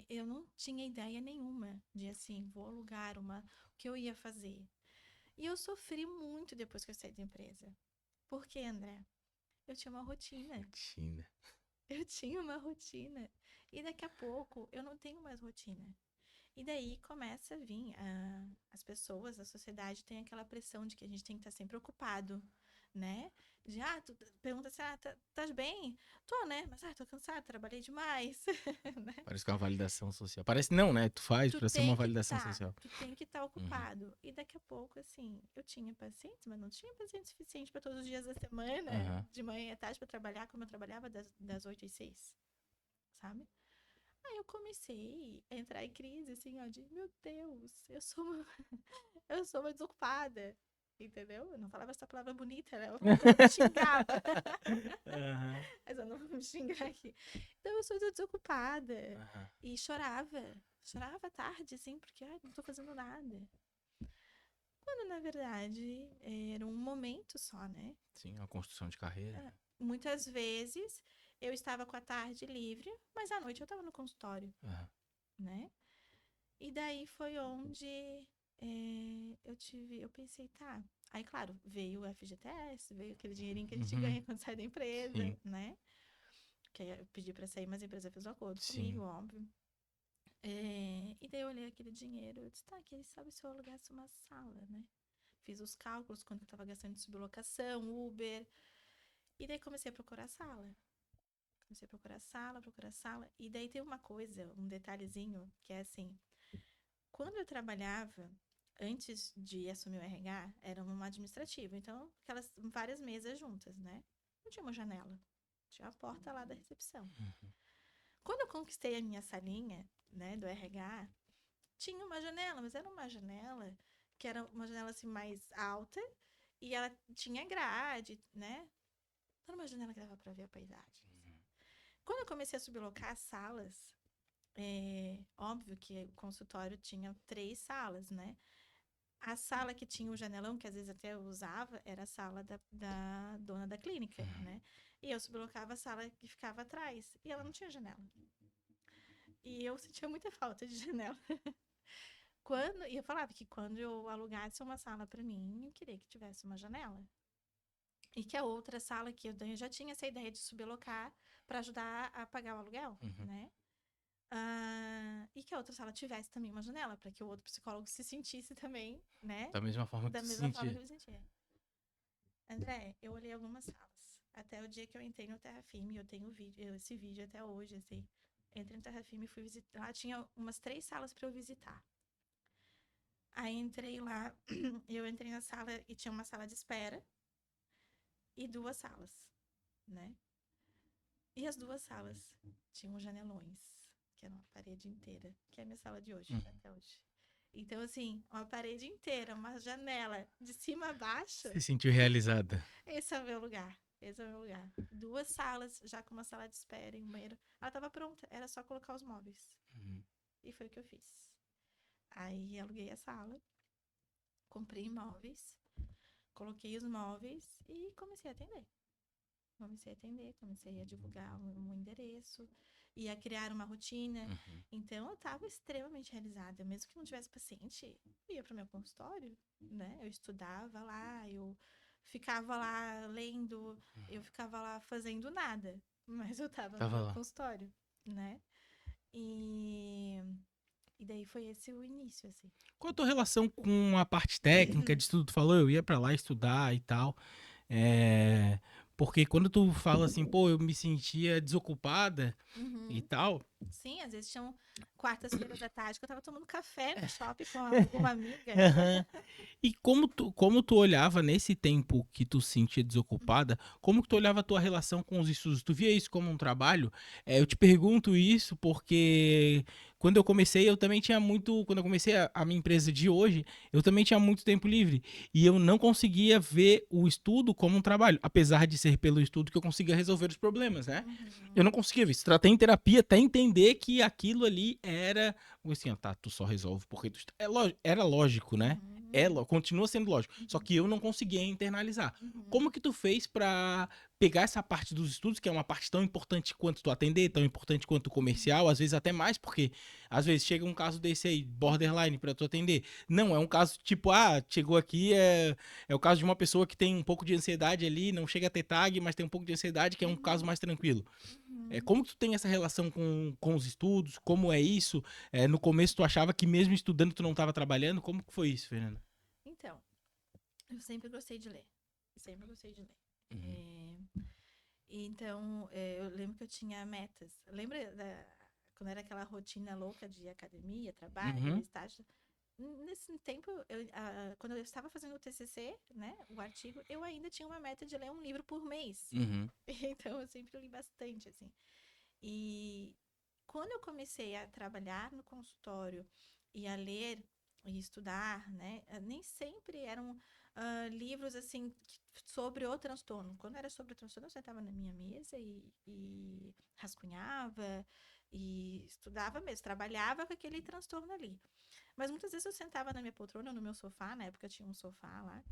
eu não tinha ideia nenhuma de assim, vou alugar o que eu ia fazer. E eu sofri muito depois que eu saí da empresa. Por quê, André? Eu tinha uma rotina. Rotina. Eu tinha uma rotina. E daqui a pouco eu não tenho mais rotina. E daí começa a vir as pessoas, a sociedade tem aquela pressão de que a gente tem que estar sempre ocupado, né? De, tu pergunta assim, estás bem? Tô, né? Mas, tô cansada, trabalhei demais, né? Parece que é uma validação social. Parece não, né? Tu faz pra ser uma validação social. Tu tem que estar Uhum. ocupado. E daqui a pouco, assim, eu tinha pacientes, mas não tinha paciente suficiente para todos os dias da semana, Aham. de manhã e à tarde para trabalhar, como eu trabalhava das 8 às 6, sabe? Aí eu comecei a entrar em crise, assim, ó, de, meu Deus, eu sou uma desocupada, entendeu? Eu não falava essa palavra bonita, né? Eu me xingava, Aham. mas eu não vou me xingar aqui. Então eu sou desocupada. Aham. E chorava tarde, assim, porque, não tô fazendo nada. Quando, na verdade, era um momento só, né? Sim, uma construção de carreira. Muitas vezes eu estava com a tarde livre, mas à noite eu estava no consultório, Aham. né? E daí foi onde eu pensei, tá. Aí, claro, veio o FGTS, veio aquele dinheirinho que a gente Uhum. ganha quando sai da empresa, Sim, né? Que aí eu pedi pra sair, mas a empresa fez um acordo comigo, sim. óbvio. E daí eu olhei aquele dinheiro, eu disse, tá, quem sabe se eu alugasse uma sala, né? Fiz os cálculos, quanto eu tava gastando de sublocação, Uber. E daí comecei a procurar sala. Comecei a procurar sala. E daí tem uma coisa, um detalhezinho, que é assim, quando eu trabalhava, antes de assumir o RH, era uma administrativa. Então, aquelas várias mesas juntas, né? Não tinha uma janela. Tinha a porta lá da recepção. Quando eu conquistei a minha salinha, né, do RH, tinha uma janela, mas era uma janela que era uma janela assim mais alta e ela tinha grade, né? Não era uma janela que dava pra ver a paisagem. Quando eu comecei a sublocar as salas, óbvio que o consultório tinha 3 salas, né? A sala que tinha o janelão, que às vezes até eu usava, era a sala da dona da clínica, né? E eu sublocava a sala que ficava atrás. E ela não tinha janela. E eu sentia muita falta de janela. E eu falava que quando eu alugasse uma sala para mim, eu queria que tivesse uma janela. E que a outra sala que eu já tinha essa ideia de sublocar para ajudar a pagar o aluguel, Uhum. né? E que a outra sala tivesse também uma janela, para que o outro psicólogo se sentisse também, né? Da mesma forma que Da tu se mesma forma que sentia. eu me sentia. André, eu olhei algumas salas. Até o dia que eu entrei no Terra Firme, eu tenho esse vídeo até hoje, assim. Entrei no Terra Firme e fui visitar. Lá tinha umas 3 salas para eu visitar. Aí entrei lá, eu entrei na sala e tinha uma sala de espera e 2 salas, né? E as 2 salas tinham janelões, que era uma parede inteira, que é a minha sala de hoje, Uhum. até hoje. Então, assim, uma parede inteira, uma janela de cima a baixo, Se sentiu realizada. esse é o meu lugar. Esse é o meu lugar. 2 salas, já com uma sala de espera e um banheiro. Ela tava pronta, era só colocar os móveis. Uhum. E foi o que eu fiz. Aí aluguei a sala, comprei móveis, coloquei os móveis e comecei a atender. Comecei a divulgar o meu endereço e a criar uma rotina. Uhum. Então eu estava extremamente realizada. Mesmo que não tivesse paciente, eu ia para o meu consultório, né? Eu estudava lá, eu ficava lá lendo, eu ficava lá fazendo nada, mas eu estava no Tava meu lá. consultório, né? E, e daí foi esse o início, assim. Qual a tua relação com a parte técnica de estudo? Tu falou, eu ia pra lá estudar e tal. É, Porque quando tu fala assim, pô, eu me sentia desocupada e Uhum. tal. Sim, às vezes tinham quartas-feiras à tarde que eu tava tomando café no shopping com uma amiga. Aham. E como tu olhava nesse tempo que tu se sentia desocupada, como que tu olhava a tua relação com os estudos? Tu via isso como um trabalho? Eu te pergunto isso porque quando eu comecei, eu também tinha muito. Quando eu comecei a minha empresa de hoje, eu também tinha muito tempo livre. E eu não conseguia ver o estudo como um trabalho. Apesar de ser pelo estudo que eu conseguia resolver os problemas, né? Eu não Uhum. conseguia ver. Se tratei em terapia até entender que aquilo ali era. Assim, ó, tá, tu só resolve porque tu. Era lógico, né? Uhum. Continua sendo lógico. Só Uhum. que eu não conseguia internalizar. Como Uhum. que tu fez pra pegar essa parte dos estudos, que é uma parte tão importante quanto tu atender, tão importante quanto o comercial, às vezes até mais, porque às vezes chega um caso desse aí, borderline, pra tu atender. Não, é um caso tipo, chegou aqui, é o caso de uma pessoa que tem um pouco de ansiedade ali, não chega a ter tag, mas tem um pouco de ansiedade, que é um caso Uhum. mais tranquilo. Uhum. Como que tu tem essa relação com os estudos? Como é isso? No começo tu achava que mesmo estudando tu não estava trabalhando? Como que foi isso, Fernanda? Então, eu sempre gostei de ler. Sempre gostei de ler. Uhum. Então, eu lembro que eu tinha metas. Lembra quando era aquela rotina louca de academia, trabalho, Uhum. estágio? Nesse tempo, quando eu estava fazendo o TCC, né, o artigo, eu ainda tinha uma meta de ler um livro por mês. Uhum. Então, eu sempre li bastante, assim. E quando eu comecei a trabalhar no consultório e a ler e estudar, né, nem sempre eram livros assim sobre o transtorno. Quando era sobre o transtorno, eu sentava na minha mesa e rascunhava e estudava mesmo, trabalhava com aquele transtorno ali. Mas muitas vezes eu sentava na minha poltrona, no meu sofá, na época tinha um sofá lá,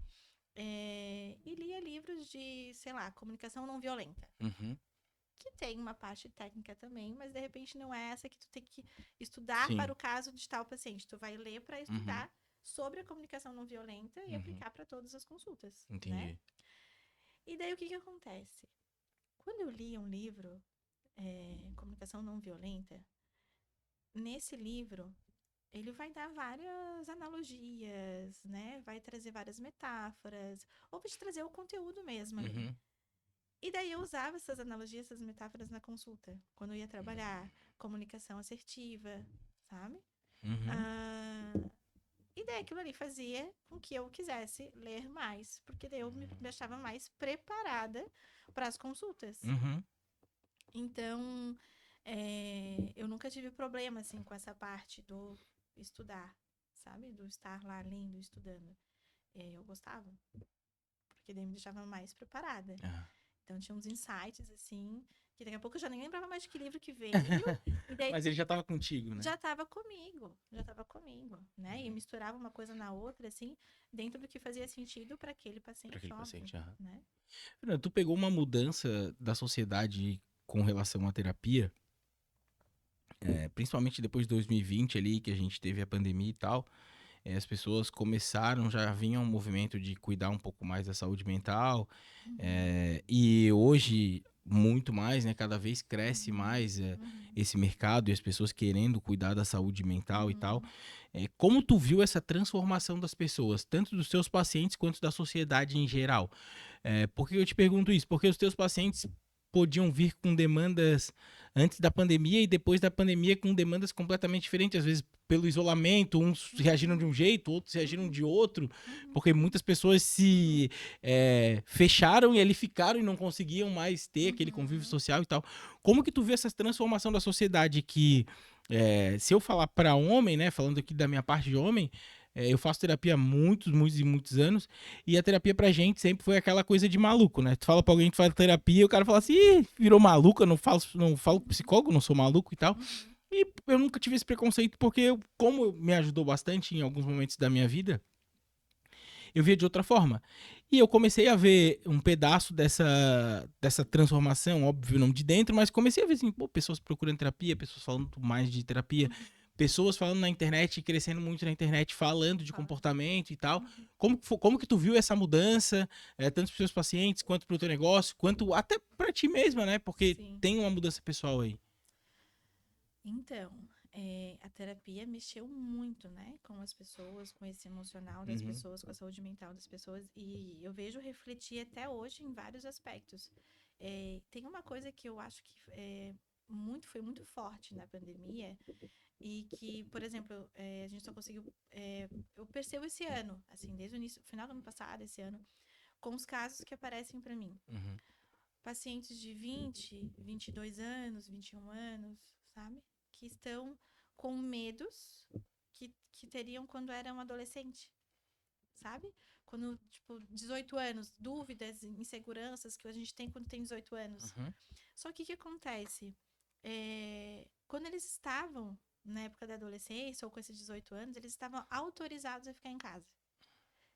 e lia livros de, sei lá, comunicação não violenta, Uhum. que tem uma parte técnica também, mas de repente não é essa que tu tem que estudar para Sim. o caso de tal paciente. Tu vai ler para Uhum. estudar sobre a comunicação não violenta e Uhum. aplicar para todas as consultas, né? Entendi. E daí o que que acontece? Quando eu li um livro, Comunicação Não Violenta, nesse livro ele vai dar várias analogias, né? Vai trazer várias metáforas, ou vai te trazer o conteúdo mesmo ali. Uhum. E daí eu usava essas analogias, essas metáforas na consulta, quando eu ia trabalhar comunicação assertiva, sabe? Uhum. Ah, e daí aquilo ali fazia com que eu quisesse ler mais, porque daí eu me achava mais preparada para as consultas. Uhum. Então, eu nunca tive problema assim com essa parte do estudar, sabe? Do estar lá lendo, estudando. Eu gostava, porque daí me deixava mais preparada. Ah. Então tinha uns insights, assim, que daqui a pouco eu já nem lembrava mais de que livro que veio. E daí Mas ele já tava contigo, né? já estava comigo, né? E Uhum. misturava uma coisa na outra, assim, dentro do que fazia sentido para aquele Pra paciente, aquele óbvio, paciente. Aham. né? Fernanda, tu pegou uma mudança da sociedade com relação à terapia, principalmente depois de 2020 ali, que a gente teve a pandemia e tal. As pessoas começaram, já vinha um movimento de cuidar um pouco mais da saúde mental, Uhum, e hoje muito mais, né? Cada vez cresce uhum, mais uhum, esse mercado e as pessoas querendo cuidar da saúde mental e tal. uhum. Como tu viu essa transformação das pessoas, tanto dos seus pacientes quanto da sociedade em geral? Por que eu te pergunto isso? Porque os teus pacientes podiam vir com demandas antes da pandemia e depois da pandemia com demandas completamente diferentes, às vezes pelo isolamento, uns reagiram de Uhum, um jeito, outros reagiram uhum, de outro, uhum, porque muitas pessoas se fecharam e ali ficaram e não conseguiam mais ter aquele convívio uhum, social e tal. Como que tu vê essa transformação da sociedade que, se eu falar para homem, né, falando aqui da minha parte de homem, eu faço terapia há muitos, muitos e muitos anos, e a terapia pra gente sempre foi aquela coisa de maluco, né? Tu fala pra alguém que faz terapia e o cara fala assim, ih, virou maluco, eu não falo com uhum, psicólogo, não sou maluco e tal. uhum, E eu nunca tive esse preconceito porque, como me ajudou bastante em alguns momentos da minha vida, eu via de outra forma. E eu comecei a ver um pedaço dessa transformação, óbvio, não de dentro, mas comecei a ver assim, pô, pessoas procurando terapia, pessoas falando mais de terapia, uhum. pessoas falando na internet, crescendo muito na internet, falando de Fala. comportamento e tal. Uhum. Como que tu viu essa mudança, tanto para os seus pacientes, quanto para o teu negócio, quanto até para ti mesma, né? Porque Sim. tem uma mudança pessoal aí. Então, a terapia mexeu muito, né, com as pessoas, com esse emocional das Uhum. pessoas, com a saúde mental das pessoas, e eu vejo refletir até hoje em vários aspectos. Tem uma coisa que eu acho que foi muito forte na pandemia, e que, por exemplo, a gente só conseguiu. Eu percebo esse ano, assim, desde o início, final do ano passado, esse ano, com os casos que aparecem para mim. Uhum. Pacientes de 22 anos, 21 anos, sabe? Que estão com medos que teriam quando eram adolescente, sabe? Quando, tipo, 18 anos, dúvidas, inseguranças que a gente tem quando tem 18 anos. Uhum. Só que o que acontece? Quando eles estavam na época da adolescência ou com esses 18 anos, eles estavam autorizados a ficar em casa.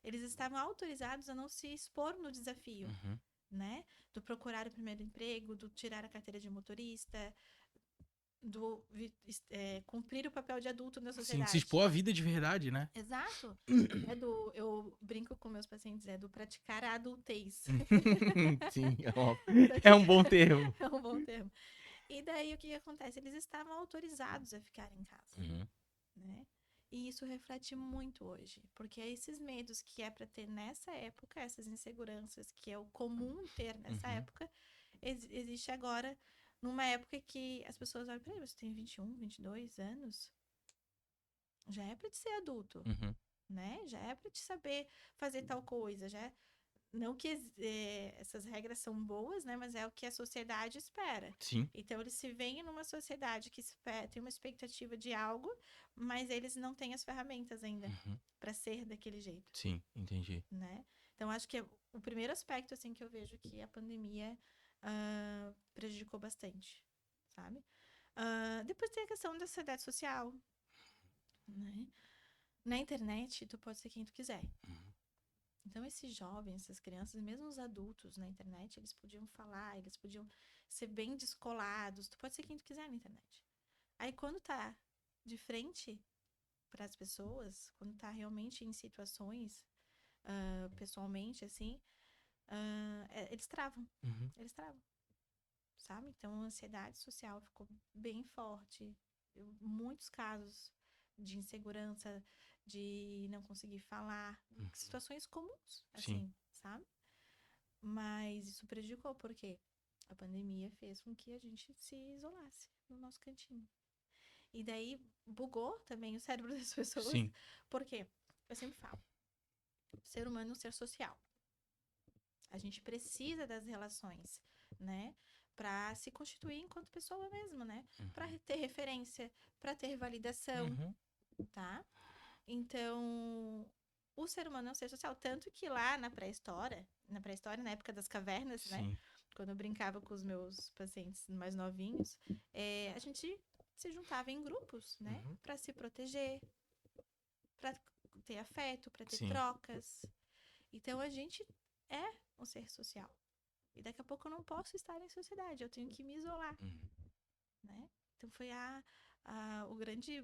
Eles estavam autorizados a não se expor no desafio, Uhum. né? Do procurar o primeiro emprego, do tirar a carteira de motorista, do cumprir o papel de adulto na Sim, se sociedade. expor à vida de verdade, né? Exato. Eu brinco com meus pacientes, do praticar a adultez. Sim, é um bom termo. É um bom termo. E daí o que acontece? Eles estavam autorizados a ficar em casa, Uhum. né? E isso reflete muito hoje, porque esses medos que é para ter nessa época, essas inseguranças que é o comum ter nessa Uhum. época, existe agora numa época que as pessoas olham, peraí, você tem 21, 22 anos? Já é para te ser adulto, Uhum. né? Já é para te saber fazer tal coisa, já é... Não que essas regras são boas, né? Mas é o que a sociedade espera. Sim. Então, eles se veem numa sociedade que tem uma expectativa de algo, mas eles não têm as ferramentas ainda Uhum. para ser daquele jeito, Sim, entendi. né? Então, acho que o primeiro aspecto, assim, que eu vejo que a pandemia prejudicou bastante, sabe? Depois tem a questão da sociedade social, né? Na internet, tu pode ser quem tu quiser. Uhum. Então, esses jovens, essas crianças, mesmo os adultos na internet, eles podiam falar, eles podiam ser bem descolados. Tu pode ser quem tu quiser na internet. Aí, quando tá de frente para as pessoas, quando tá realmente em situações, pessoalmente, assim, eles travam. Uhum. Eles travam, sabe? Então, a ansiedade social ficou bem forte. Muitos casos de insegurança, de não conseguir falar, Uhum. situações comuns, Sim. assim, sabe? Mas isso prejudicou, porque a pandemia fez com que a gente se isolasse no nosso cantinho. E daí bugou também o cérebro das pessoas, Sim. porque eu sempre falo, o ser humano é um ser social. A gente precisa das relações, né? Para se constituir enquanto pessoa mesmo, né? Para Uhum. ter referência, para ter validação, Uhum. tá? Então, o ser humano é um ser social. Tanto que lá na pré-história, na época das cavernas, né? Sim. Quando eu brincava com os meus pacientes mais novinhos, a gente se juntava em grupos, né? Uhum. Para se proteger, para ter afeto, para ter Sim. trocas. Então, a gente é um ser social. E daqui a pouco eu não posso estar em sociedade, eu tenho que me isolar, Uhum. né? Então foi o grande,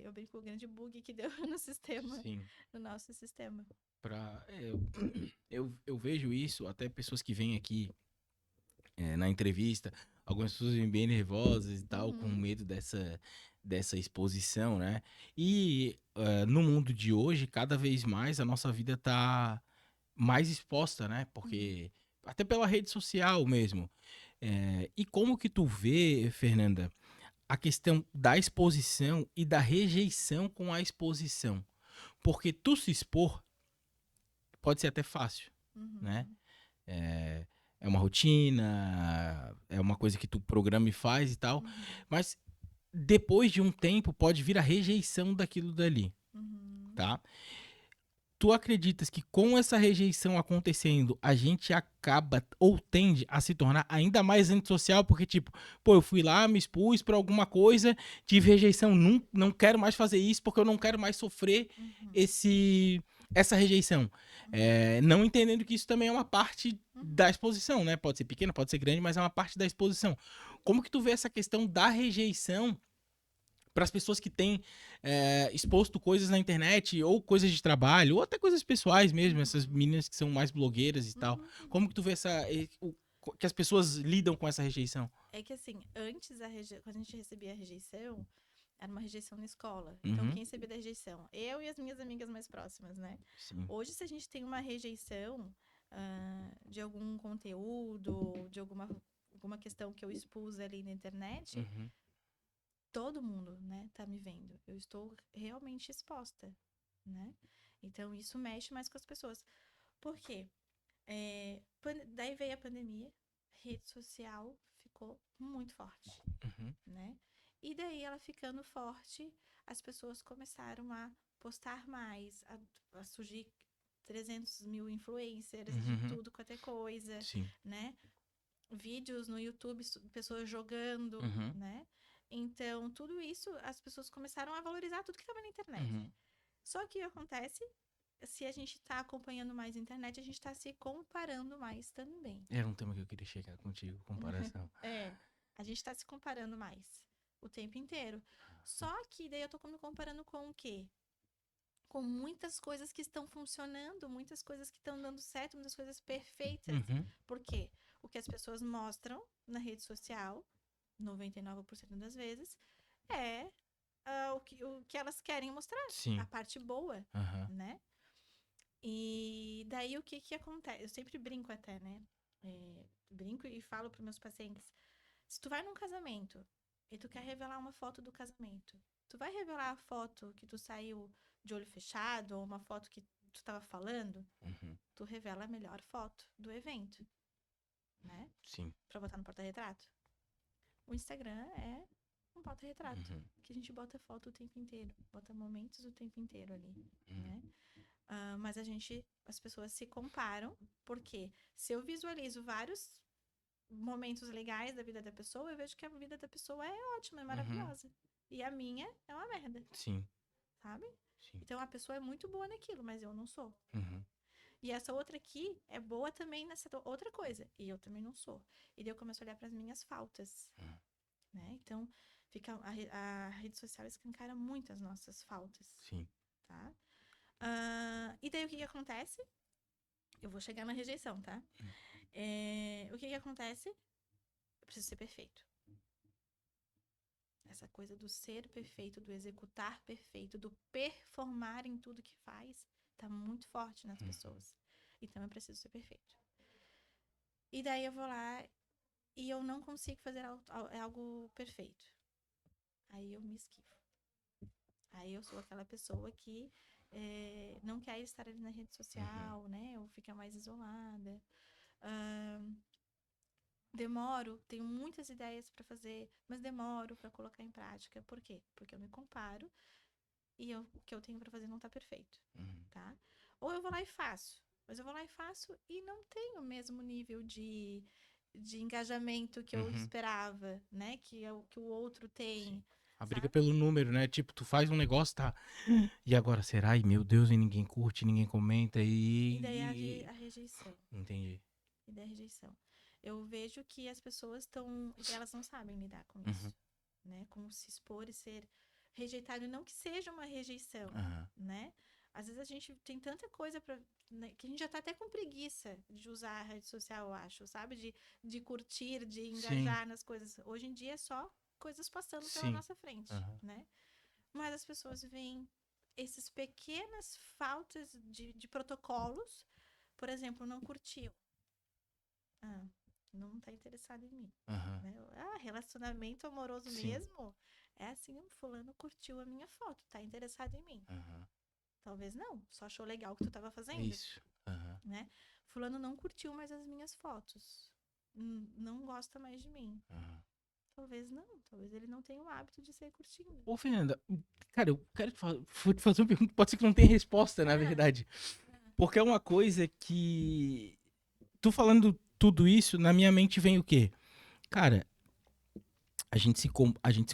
eu brinco, o grande bug que deu no sistema, Sim. no nosso sistema. Eu vejo isso, até pessoas que vêm aqui na entrevista, algumas pessoas vêm bem nervosas e tal, com Uhum, medo dessa exposição, né? E no mundo de hoje, cada vez mais a nossa vida tá mais exposta, né? uhum, Porque até pela rede social mesmo. E como que tu vê, Fernanda, a questão da exposição e da rejeição com a exposição? Porque tu se expor pode ser até fácil, né? uhum, É, é uma rotina, é uma coisa que tu programa e faz e tal, uhum, mas depois de um tempo pode vir a rejeição daquilo dali, uhum, tá? Tu acreditas que com essa rejeição acontecendo, a gente acaba ou tende a se tornar ainda mais antissocial? Porque, tipo, pô, eu fui lá, me expus pra alguma coisa, tive rejeição, não quero mais fazer isso porque eu não quero mais sofrer uhum, essa rejeição. uhum, Não entendendo que isso também é uma parte da uhum. exposição, né? Pode ser pequena, pode ser grande, mas é uma parte da exposição. Como que tu vê essa questão da rejeição para as pessoas que têm exposto coisas na internet, ou coisas de trabalho, ou até coisas pessoais mesmo, essas Uhum, meninas que são mais blogueiras e tal. uhum, Como uhum. que tu vê que as pessoas lidam com essa rejeição? É que assim, antes quando a gente recebia a rejeição, era uma rejeição na escola. Então, Uhum. quem sabia da rejeição? Eu e as minhas amigas mais próximas, né? Sim. Hoje, se a gente tem uma rejeição de algum conteúdo, de alguma questão que eu expus ali na internet, Uhum. todo mundo, né, tá me vendo. Eu estou realmente exposta, né? Então, isso mexe mais com as pessoas. Por quê? Daí veio a pandemia, rede social ficou muito forte, Uhum. né? E daí ela ficando forte, as pessoas começaram a postar mais, a surgir 300 mil influencers de Uhum. tudo quanto é coisa, Sim. né? Vídeos no YouTube, pessoas jogando, Uhum. né? Então, tudo isso, as pessoas começaram a valorizar tudo que estava na internet. Uhum. Só que o que acontece, se a gente está acompanhando mais a internet, a gente está se comparando mais também. Era um tema que eu queria chegar contigo, comparação. A gente está se comparando mais o tempo inteiro. Só que daí eu tô me comparando com o quê? Com muitas coisas que estão funcionando, muitas coisas que estão dando certo, muitas coisas perfeitas. Uhum. Por quê? O que as pessoas mostram na rede social, 99% das vezes, é o que elas querem mostrar. Sim. A parte boa, Uhum. né? E daí o que acontece? Eu sempre brinco até, né? Brinco e falo para meus pacientes. Se tu vai num casamento e tu quer revelar uma foto do casamento, tu vai revelar a foto que tu saiu de olho fechado ou uma foto que tu tava falando? Uhum. Tu revela a melhor foto do evento, né? Sim. Pra botar no porta-retrato. O Instagram é um porta-retrato, Uhum. que a gente bota foto o tempo inteiro, bota momentos o tempo inteiro ali, Uhum. né? Mas as pessoas se comparam, porque se eu visualizo vários momentos legais da vida da pessoa, eu vejo que a vida da pessoa é ótima, é maravilhosa. E a minha é uma merda, Sim. sabe? Sim. Então a pessoa é muito boa naquilo, mas eu não sou. Uhum. E essa outra aqui é boa também nessa outra coisa, e eu também não sou. E daí eu começo a olhar para as minhas faltas, né? Então fica a rede social escancara muito as nossas faltas, Sim. tá? E daí o que acontece? Eu vou chegar na rejeição, tá? O que acontece? Eu preciso ser perfeito. Essa coisa do ser perfeito, do executar perfeito, do performar em tudo que faz, tá muito forte nas pessoas. Então eu preciso ser perfeito. E daí eu vou lá e eu não consigo fazer algo perfeito. Aí eu me esquivo. Aí eu sou aquela pessoa que não quer estar ali na rede social, né? Ou fica mais isolada. Demoro, tenho muitas ideias para fazer, mas demoro para colocar em prática. Por quê? Porque eu me comparo e o que eu tenho para fazer não tá perfeito, tá? Ou eu vou lá e faço, mas eu vou lá e faço e não tenho o mesmo nível de engajamento que eu esperava, né? Que o outro tem. Sim. A briga Sabe? pelo número, né? Tipo, tu faz um negócio, tá? E agora será? Ai, meu Deus, e ninguém curte, ninguém comenta E daí e... a rejeição. Entendi. E daí a rejeição. Eu vejo que as pessoas elas não sabem lidar com isso, né? Com se expor e ser rejeitado, não que seja uma rejeição, né? Às vezes a gente tem tanta coisa né, que a gente já tá até com preguiça de usar a rede social, eu acho, sabe? De curtir, de engajar nas coisas. Hoje em dia é só coisas passando pela nossa frente, né? Mas as pessoas veem essas pequenas faltas de protocolos. Por exemplo, não curtiu. Não tá interessado em mim. Né? Relacionamento amoroso mesmo é assim, fulano curtiu a minha foto, tá interessado em mim. Talvez não, só achou legal o que tu tava fazendo. Isso. Né? Fulano não curtiu mais as minhas fotos. Não gosta mais de mim. Talvez não, talvez ele não tenha o hábito de ser curtindo. Ô, Fernanda, cara, eu quero te fazer uma pergunta, pode ser que não tenha resposta, na verdade. Porque é uma coisa que... Tu falando tudo isso, na minha mente vem o quê? Cara, a gente se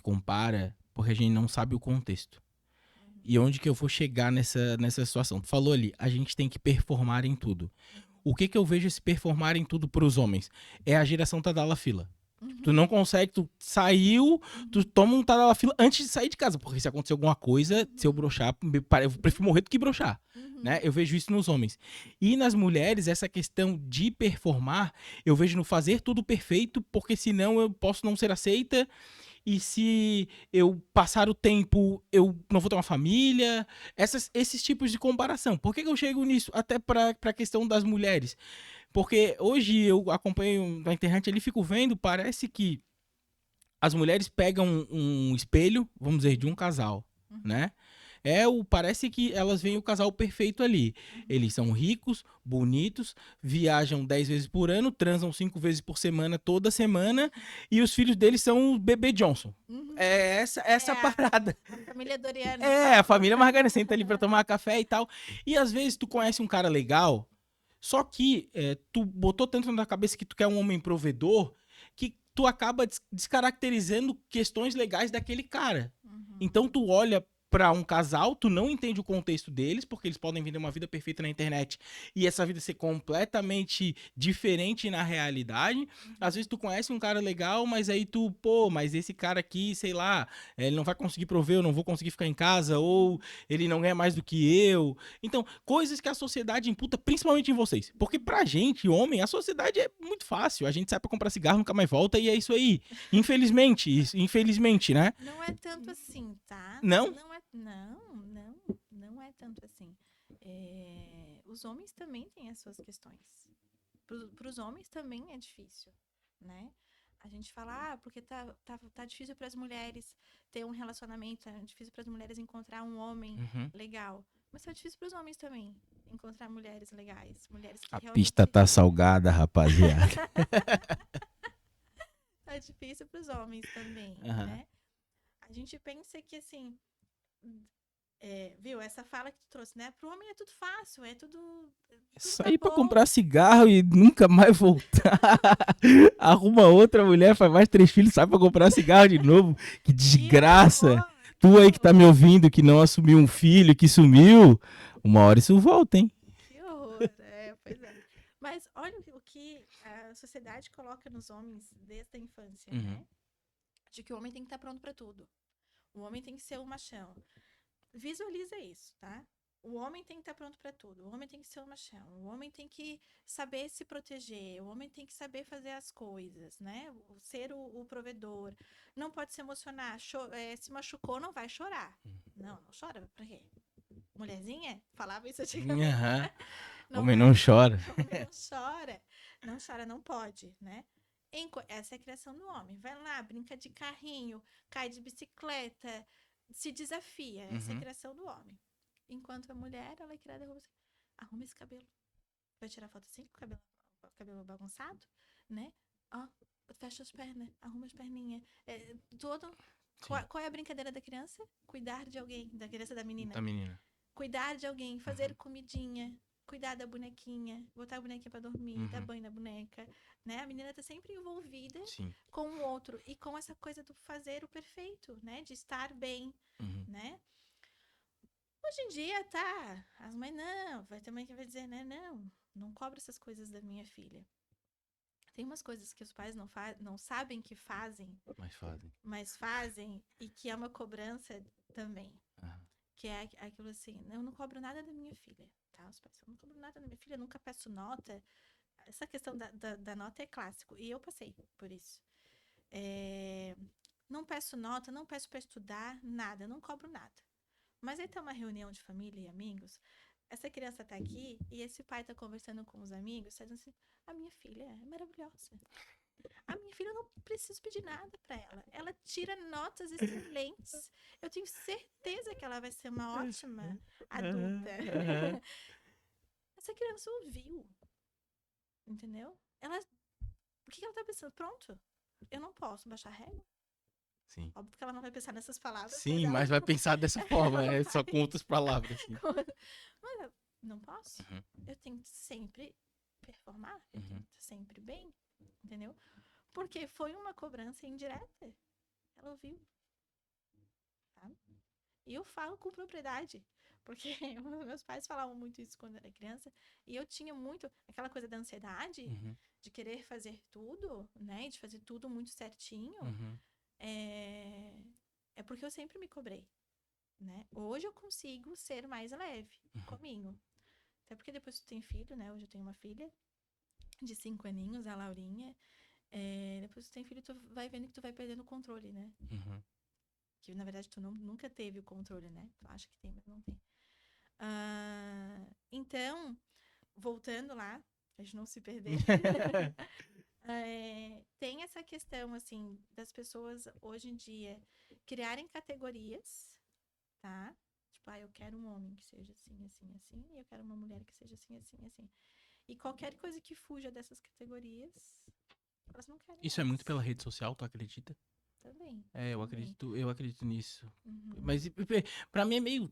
compara porque a gente não sabe o contexto. E onde que eu vou chegar nessa situação? Tu falou ali, a gente tem que performar em tudo. O que eu vejo esse performar em tudo pros homens? É a geração Tadala Fila. Tu não consegue, tu saiu, tu toma um Tadala Fila antes de sair de casa. Porque se acontecer alguma coisa, se eu broxar, eu prefiro morrer do que broxar. Né? Eu vejo isso nos homens. E nas mulheres, essa questão de performar, eu vejo no fazer tudo perfeito, porque senão eu posso não ser aceita. E se eu passar o tempo, eu não vou ter uma família? Esses tipos de comparação. Por que eu chego nisso? Até para a questão das mulheres. Porque hoje eu acompanho na internet, ali fico vendo, parece que as mulheres pegam um espelho, vamos dizer, de um casal, Uhum, né? Parece que elas veem o casal perfeito ali. uhum, Eles são ricos, bonitos, viajam 10 vezes por ano, transam 5 vezes por semana, toda semana, e os filhos deles são o bebê Johnson. uhum. É essa É parada. a família Doriana. A família Margarina senta ali pra tomar café e tal. E às vezes tu conhece um cara legal, só que tu botou tanto na cabeça que tu quer um homem provedor, que tu acaba descaracterizando questões legais daquele cara. Uhum, Então tu olha pra um casal, tu não entende o contexto deles, porque eles podem vender uma vida perfeita na internet e essa vida ser completamente diferente na realidade. Às uhum, vezes tu conhece um cara legal, mas aí tu, pô, mas esse cara aqui, sei lá, ele não vai conseguir prover, eu não vou conseguir ficar em casa, ou uhum, ele não ganha mais do que eu. Então, coisas que a sociedade imputa, principalmente em vocês. Porque uhum. pra gente, homem, a sociedade é muito fácil. A gente sai pra comprar cigarro, nunca mais volta e é isso aí. Infelizmente, infelizmente, né? Não é tanto assim, tá? Não? Não é, não é tanto assim. Os homens também têm as suas questões. Para os homens também é difícil, né? A gente fala, porque tá difícil para as mulheres ter um relacionamento, tá difícil para as mulheres encontrar um homem Uhum. legal. Mas tá difícil para os homens também encontrar mulheres legais, mulheres que A pista realmente tá salgada, rapaziada. tá difícil para os homens também, Uhum. né? A gente pensa que assim, viu, essa fala que tu trouxe, né? Pro homem é tudo fácil, tudo tá Sair pra bom. comprar cigarro e nunca mais voltar. Arruma outra mulher, faz mais 3 filhos, sai pra comprar cigarro de novo. Que Que desgraça. horror, Tu que aí que tá me horror, ouvindo, que não assumiu um filho, que sumiu, uma hora isso volta, hein? que horror. Pois é. Mas olha o que a sociedade coloca nos homens desde a infância, Uhum. né? De que o homem tem que estar pronto para tudo. O homem tem que ser o machão. Visualiza isso, tá? O homem tem que estar pronto para tudo. O homem tem que ser o machão. O homem tem que saber se proteger. O homem tem que saber fazer as coisas, né? Ser o provedor. Não pode se emocionar. Se machucou, não vai chorar. Não, não chora. Pra quê? Mulherzinha? Falava isso antigamente. Aham. Não Homem vai. não chora. Homem não chora. Não chora, não pode, né? Essa é a criação do homem. Vai lá, brinca de carrinho, cai de bicicleta, se desafia. Essa é a Uhum. criação do homem. Enquanto a mulher, ela é criada como assim, arruma esse cabelo. Vai tirar foto assim, com o cabelo bagunçado, né? Ó, fecha as pernas, arruma as perninhas. Todo. Sim. Qual é a brincadeira da criança? Cuidar de alguém, da criança da menina. Da menina. Cuidar de alguém, fazer Uhum. comidinha, cuidar da bonequinha, botar a bonequinha pra dormir, dar Uhum. banho na boneca, né? A menina tá sempre envolvida Sim. com o outro e com essa coisa do fazer o perfeito, né? De estar bem, Uhum. né? Hoje em dia, tá, as mães não, vai ter mãe que vai dizer, né? Não cobra essas coisas da minha filha. Tem umas coisas que os pais não sabem que fazem, Mas fazem. mas fazem e que é uma cobrança também. Aham. Que é aquilo assim, eu não cobro nada da minha filha, tá? Os pais, eu não cobro nada da minha filha, eu nunca peço nota. Essa questão da nota é clássico, e eu passei por isso. É, não peço nota, não peço para estudar, nada, não cobro nada. Mas aí tá uma reunião de família e amigos, essa criança tá aqui e esse pai tá conversando com os amigos, tá dizendo assim, a minha filha é maravilhosa. A minha filha, eu não preciso pedir nada para ela. Ela tira notas excelentes. Eu tenho certeza que ela vai ser uma ótima adulta. Aham. Aham. Essa criança ouviu, entendeu? O que ela tá pensando? Pronto, eu não posso baixar a régua. Sim. Óbvio que ela não vai pensar nessas palavras, mas Sim, ela, mas vai pensar dessa forma, ela é só vai. com outras palavras, assim. Mas eu não posso. Uhum. Eu tenho que sempre performar, eu tenho Uhum. que estar sempre bem, entendeu? Porque foi uma cobrança indireta. Ela ouviu, tá? E eu falo com propriedade, porque meus pais falavam muito isso quando eu era criança, e eu tinha muito aquela coisa da ansiedade, Uhum. de querer fazer tudo, né? De fazer tudo muito certinho. Uhum. É, é porque eu sempre me cobrei, né? Hoje eu consigo ser mais leve comigo. Até porque depois que tu tem filho, né? Hoje eu tenho uma filha de 5 aninhos, a Laurinha. Depois que tu tem filho, tu vai vendo que tu vai perdendo o controle, né? Uhum. Que na verdade tu nunca teve o controle, né? Tu acha que tem, mas não tem. Então, voltando lá, a gente não se perder. Tem essa questão, assim, das pessoas hoje em dia criarem categorias, tá? Tipo, eu quero um homem que seja assim, assim, assim, e eu quero uma mulher que seja assim, assim, assim. E qualquer coisa que fuja dessas categorias, elas não querem Isso é muito mais. pela rede social, tu acredita? Também, É, também. eu acredito nisso. Uhum, Mas pra mim é meio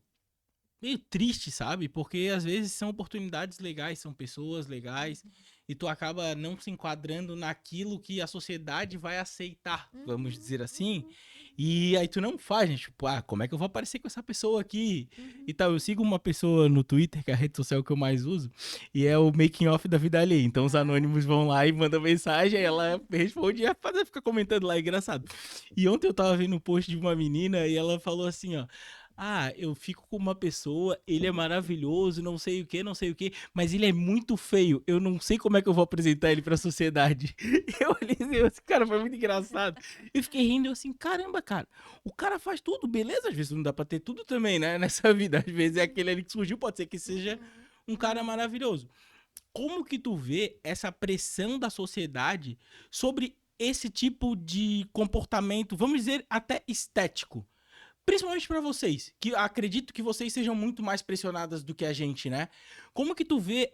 triste, sabe? Porque às vezes são oportunidades legais, são pessoas legais, e tu acaba não se enquadrando naquilo que a sociedade vai aceitar, vamos uhum, dizer assim. uhum, E aí tu não faz, né? Tipo, como é que eu vou aparecer com essa pessoa aqui? E uhum. tal, eu sigo uma pessoa no Twitter, que é a rede social que eu mais uso, e é o making off da vida alheia. Então os Ah, anônimos vão lá e mandam mensagem, aí ela responde e a rapaziada fica comentando lá, é engraçado. E ontem eu tava vendo um post de uma menina e ela falou assim, ó: eu fico com uma pessoa, ele é maravilhoso, não sei o que, não sei o que, mas ele é muito feio. Eu não sei como é que eu vou apresentar ele pra sociedade. Eu olhei assim, esse cara foi muito engraçado. Eu fiquei rindo, eu assim, caramba, cara, o cara faz tudo, beleza? Às vezes não dá pra ter tudo também, né? Nessa vida. Às vezes é uhum, aquele ali que surgiu, pode ser que seja uhum, um cara uhum. maravilhoso. Como que tu vê essa pressão da sociedade sobre esse tipo de comportamento, vamos dizer, até estético? Principalmente pra vocês, que acredito que vocês sejam muito mais pressionadas do que a gente, né? Como que tu vê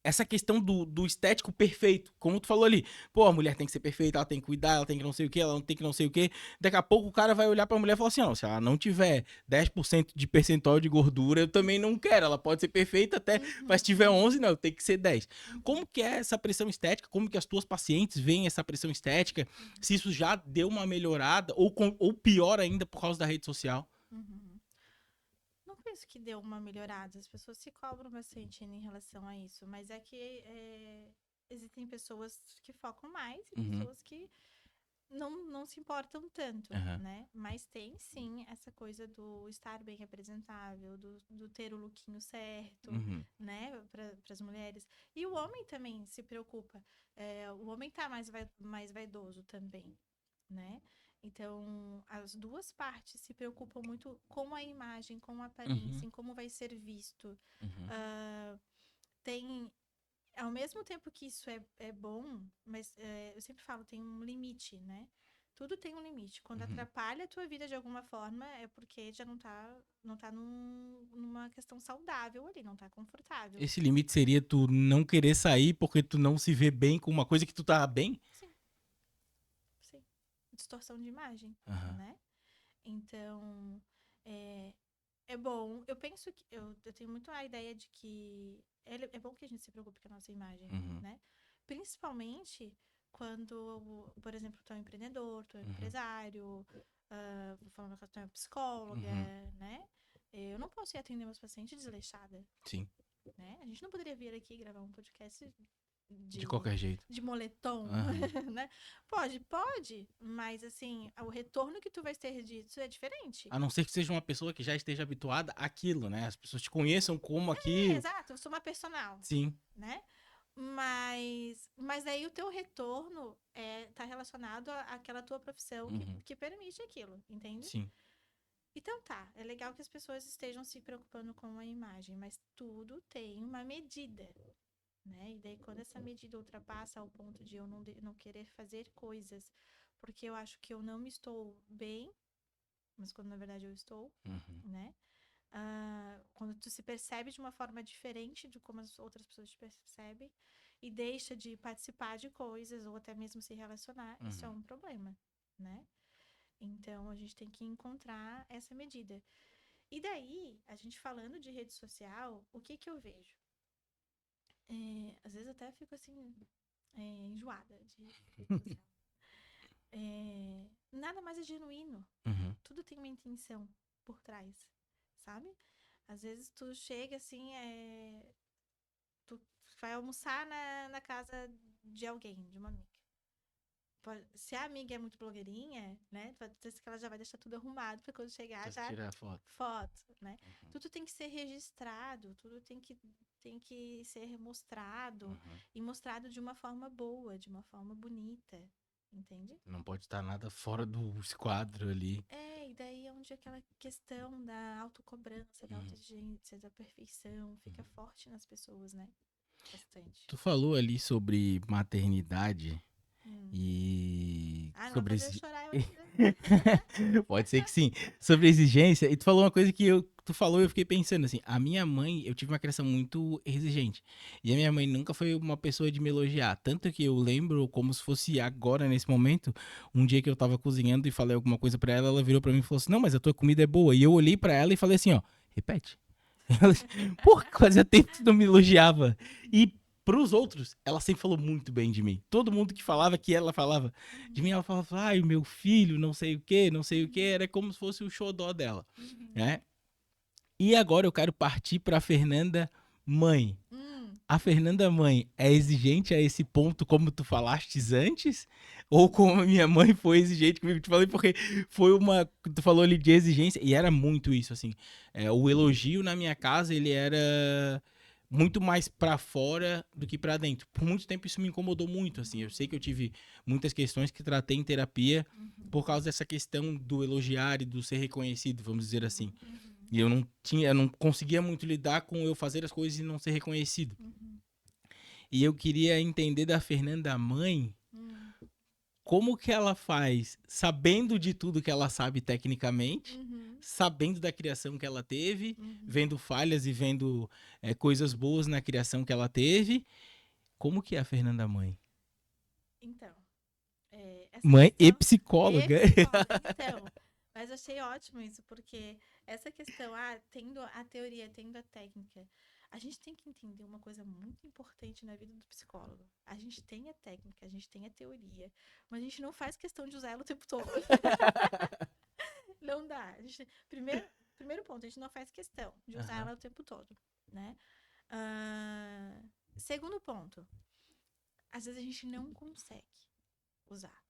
essa questão do estético perfeito? Como tu falou ali, pô, a mulher tem que ser perfeita, ela tem que cuidar, ela tem que não sei o que, ela não tem que não sei o que. Daqui a pouco o cara vai olhar pra mulher e falar assim, não, se ela não tiver 10% de percentual de gordura, eu também não quero. Ela pode ser perfeita até, mas se tiver Uhum, 11, não, tem que ser 10. uhum, Como que é essa pressão estética? Como que as tuas pacientes veem essa pressão estética? uhum, Se isso já deu uma melhorada ou pior ainda por causa da rede social? uhum. Não penso que deu uma melhorada. As pessoas se cobram bastante em relação a isso, mas é que existem pessoas que focam mais e Uhum. pessoas que não se importam tanto, Aham. né? Mas tem sim essa coisa do estar bem representável, do ter o lookinho certo, Uhum. né? Para as mulheres. E o homem também se preocupa. O homem tá mais vaidoso também, né? Então, as duas partes se preocupam muito com a imagem, com a Uhum. aparência, em como vai ser visto. Uhum. Ah, tem, ao mesmo tempo que isso é bom, mas eu sempre falo, tem um limite, né? Tudo tem um limite. Quando Uhum. atrapalha a tua vida de alguma forma, é porque já não tá numa questão saudável ali, não tá confortável. Esse limite seria tu não querer sair porque tu não se vê bem com uma coisa que tu tá bem? Sim, sim. Distorção de imagem, Aham. né? Então, é, é bom. Eu penso que eu tenho muito a ideia de que é bom que a gente se preocupe com a nossa imagem, Uhum. né? Principalmente quando, por exemplo, tu é um empreendedor, tu é um Uhum. empresário, vou falar que tu é uma psicóloga, Uhum. né? Eu não posso ir atender meus pacientes desleixada, Sim, né? A gente não poderia vir aqui gravar um podcast de de, qualquer jeito. de moletom, Aham. né? Pode, mas assim, o retorno que tu vai ter disso é diferente. A não ser que seja uma pessoa que já esteja habituada àquilo, né? As pessoas te conheçam como aquilo. Exato, eu sou uma personal, Sim, né? Mas aí o teu retorno tá relacionado àquela tua profissão uhum. que permite aquilo, entende? Sim. Então tá, é legal que as pessoas estejam se preocupando com a imagem, mas tudo tem uma medida, né? E daí quando essa medida ultrapassa ao ponto de eu não querer fazer coisas porque eu acho que eu não estou bem, mas quando na verdade eu estou, Uhum. né? Quando tu se percebe de uma forma diferente de como as outras pessoas te percebem e deixa de participar de coisas ou até mesmo se relacionar, isso é Uhum. um problema, né? Então a gente tem que encontrar essa medida. E daí, a gente falando de rede social, o que que eu vejo? Às vezes até fico assim, enjoada de rede social. Nada mais é genuíno. Uhum. Tudo tem uma intenção por trás, sabe? Às vezes tu chega assim, tu vai almoçar na casa de alguém, de uma amiga. Se a amiga é muito blogueirinha, né? Pode ser que ela já vai deixar tudo arrumado para quando chegar Pra já tirar a foto. foto, né? Uhum. Tudo tem que ser registrado, tudo tem que tem que ser mostrado, Uhum. e mostrado de uma forma boa, de uma forma bonita, entende? Não pode estar nada fora do esquadro ali. E daí é onde aquela questão da autocobrança, da Uhum. autoexigência, da perfeição fica forte nas pessoas, né? Bastante. Tu falou ali sobre maternidade Hum. e Ah, não vai sobre fazer eu chorar eu aqui, né? pode ser que sim, sobre exigência. E tu falou uma coisa que tu falou e eu fiquei pensando assim, a minha mãe, eu tive uma criação muito exigente. E a minha mãe nunca foi uma pessoa de me elogiar, tanto que eu lembro como se fosse agora nesse momento, um dia que eu tava cozinhando e falei alguma coisa pra ela, ela virou pra mim e falou assim: "Não, mas a tua comida é boa". E eu olhei pra ela e falei assim, ó, repete. Ela, porra, fazia tempo que tu não me elogiava. E pros outros, ela sempre falou muito bem de mim. Todo mundo que falava que ela falava de mim, Uhum, ela falava, ai, meu filho, não sei o que, não sei o que, uhum, era como se fosse o xodó dela, uhum. né? E agora eu quero partir pra Fernanda mãe. Hum, A Fernanda mãe é exigente a esse ponto, como tu falaste antes? Ou como a minha mãe foi exigente comigo? Te falei porque foi uma. Tu falou ali de exigência, e era muito isso, assim. O elogio na minha casa, ele era muito mais pra fora do que pra dentro. Por muito tempo isso me incomodou muito, assim. Eu sei que eu tive muitas questões que tratei em terapia por uhum, causa dessa questão do elogiar e do ser reconhecido, vamos dizer assim. uhum, E eu não conseguia muito lidar com eu fazer as coisas e não ser reconhecido. uhum, E eu queria entender da Fernanda mãe uhum, como que ela faz, sabendo de tudo que ela sabe tecnicamente, uhum, sabendo da criação que ela teve, uhum. vendo falhas e vendo coisas boas na criação que ela teve. Como que é a Fernanda mãe? Então, essa Mãe e questão. E psicóloga. psicóloga. Então, mas eu achei ótimo isso, porque essa questão, tendo a teoria, tendo a técnica, a gente tem que entender uma coisa muito importante na vida do psicólogo. A gente tem a técnica, a gente tem a teoria, mas a gente não faz questão de usar ela o tempo todo. Não dá. Primeiro ponto, a gente não faz questão de usar Aham. ela o tempo todo, né? Ah, segundo ponto, às vezes a gente não consegue usar.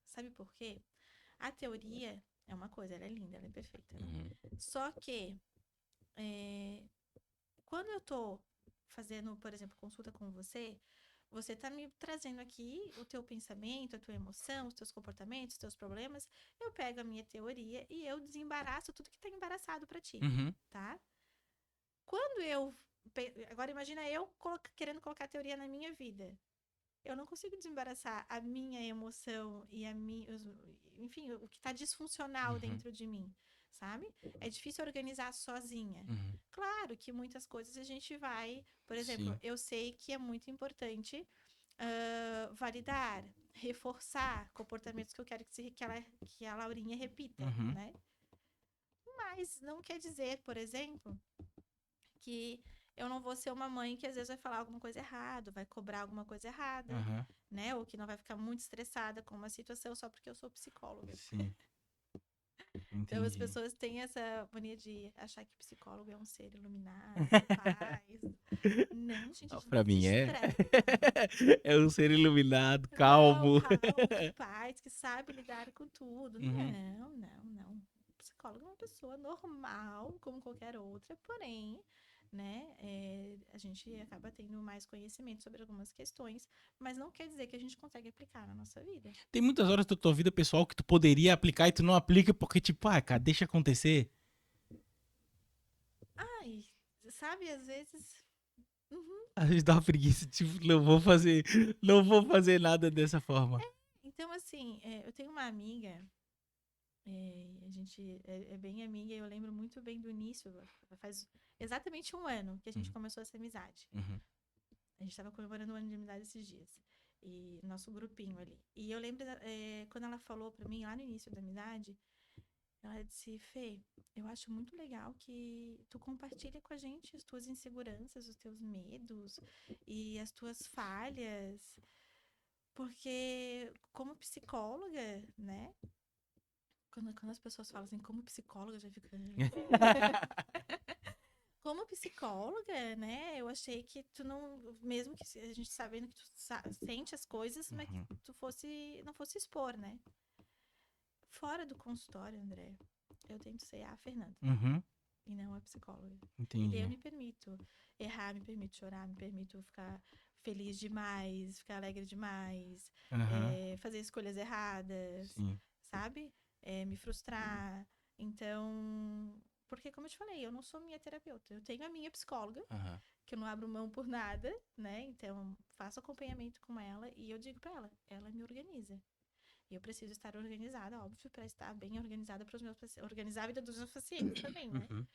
Sabe por quê? A teoria é uma coisa, ela é linda, ela é perfeita, né? Uhum. Só que é, quando eu tô fazendo, por exemplo, consulta com você, você tá me trazendo aqui o teu pensamento, a tua emoção, os teus comportamentos, os teus problemas. Eu pego a minha teoria e eu desembaraço tudo que tá embaraçado pra ti, Uhum. tá? Quando eu. Agora imagina eu querendo colocar a teoria na minha vida. Eu não consigo desembaraçar a minha emoção e a minha, enfim, o que está disfuncional Uhum. dentro de mim, sabe? É difícil organizar sozinha. Uhum. Claro que muitas coisas a gente vai, por exemplo, Sim. eu sei que é muito importante validar, reforçar comportamentos que eu quero que a Laurinha repita, Uhum. né? Mas não quer dizer, por exemplo, que eu não vou ser uma mãe que às vezes vai falar alguma coisa errada, vai cobrar alguma coisa errada, Aham. né? Ou que não vai ficar muito estressada com uma situação só porque eu sou psicóloga. Sim. Então as Entendi. pessoas têm essa mania de achar que psicólogo é um ser iluminado, paz. Não, gente, a Não, gente não pra se mim é. estressa. É um ser iluminado, Não, calmo. calmo, de paz, que sabe lidar com tudo. Uhum. Não, não, não. O psicólogo é uma pessoa normal, como qualquer outra, porém, né, a gente acaba tendo mais conhecimento sobre algumas questões, mas não quer dizer que a gente consegue aplicar na nossa vida. Tem muitas horas da tua vida pessoal que tu poderia aplicar e tu não aplica porque, tipo, cara, deixa acontecer. Ai, sabe, às vezes. Uhum. Às vezes dá uma preguiça, tipo, não vou fazer nada dessa forma. Então, assim, eu tenho uma amiga. A gente é bem amiga e eu lembro muito bem do início. Faz exatamente um ano que a gente Uhum. começou essa amizade. Uhum. A gente estava comemorando um ano de amizade esses dias. E nosso grupinho ali. E eu lembro quando ela falou pra mim, lá no início da amizade, ela disse: Fê, eu acho muito legal que tu compartilha com a gente as tuas inseguranças, os teus medos e as tuas falhas. Porque, como psicóloga, né? Quando as pessoas falam assim, como psicóloga, eu já fico. Como psicóloga, né? Eu achei que tu não. Mesmo que a gente sabendo que tu sente as coisas, mas que Uhum. tu não fosse expor, né? Fora do consultório, André, eu tento ser a Fernanda. Uhum. e não a psicóloga. E daí eu Entendi. me permito errar, me permito chorar, me permito ficar feliz demais, ficar alegre demais, Aham, fazer escolhas erradas, sim. sabe? Me frustrar. Então, porque como eu te falei, eu não sou minha terapeuta. Eu tenho a minha psicóloga, Aham. que eu não abro mão por nada, né? Então, faço acompanhamento com ela e eu digo pra ela, ela me organiza. E eu preciso estar organizada, óbvio, para estar bem organizada para os meus pacientes, organizar a vida dos meus pacientes também, né? Uhum.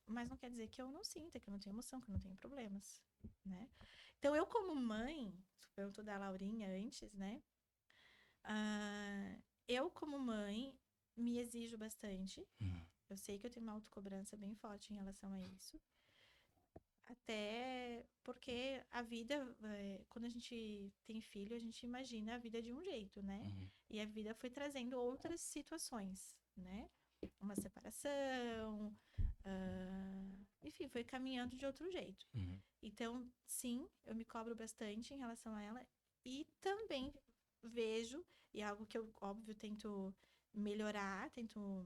Mas não quer dizer que eu não sinta, que eu não tenho emoção, que eu não tenho problemas, né? Então, eu como mãe, você perguntou da Laurinha antes, né? Ah, eu como mãe me exijo bastante. Uhum. Eu sei que eu tenho uma autocobrança bem forte em relação a isso. Até porque a vida, quando a gente tem filho, a gente imagina a vida de um jeito, né? Uhum. E a vida foi trazendo outras situações, né? Uma separação, enfim, foi caminhando de outro jeito. Uhum. Então, sim, eu me cobro bastante em relação a ela e também vejo, e é algo que eu, óbvio, tento melhorar, tento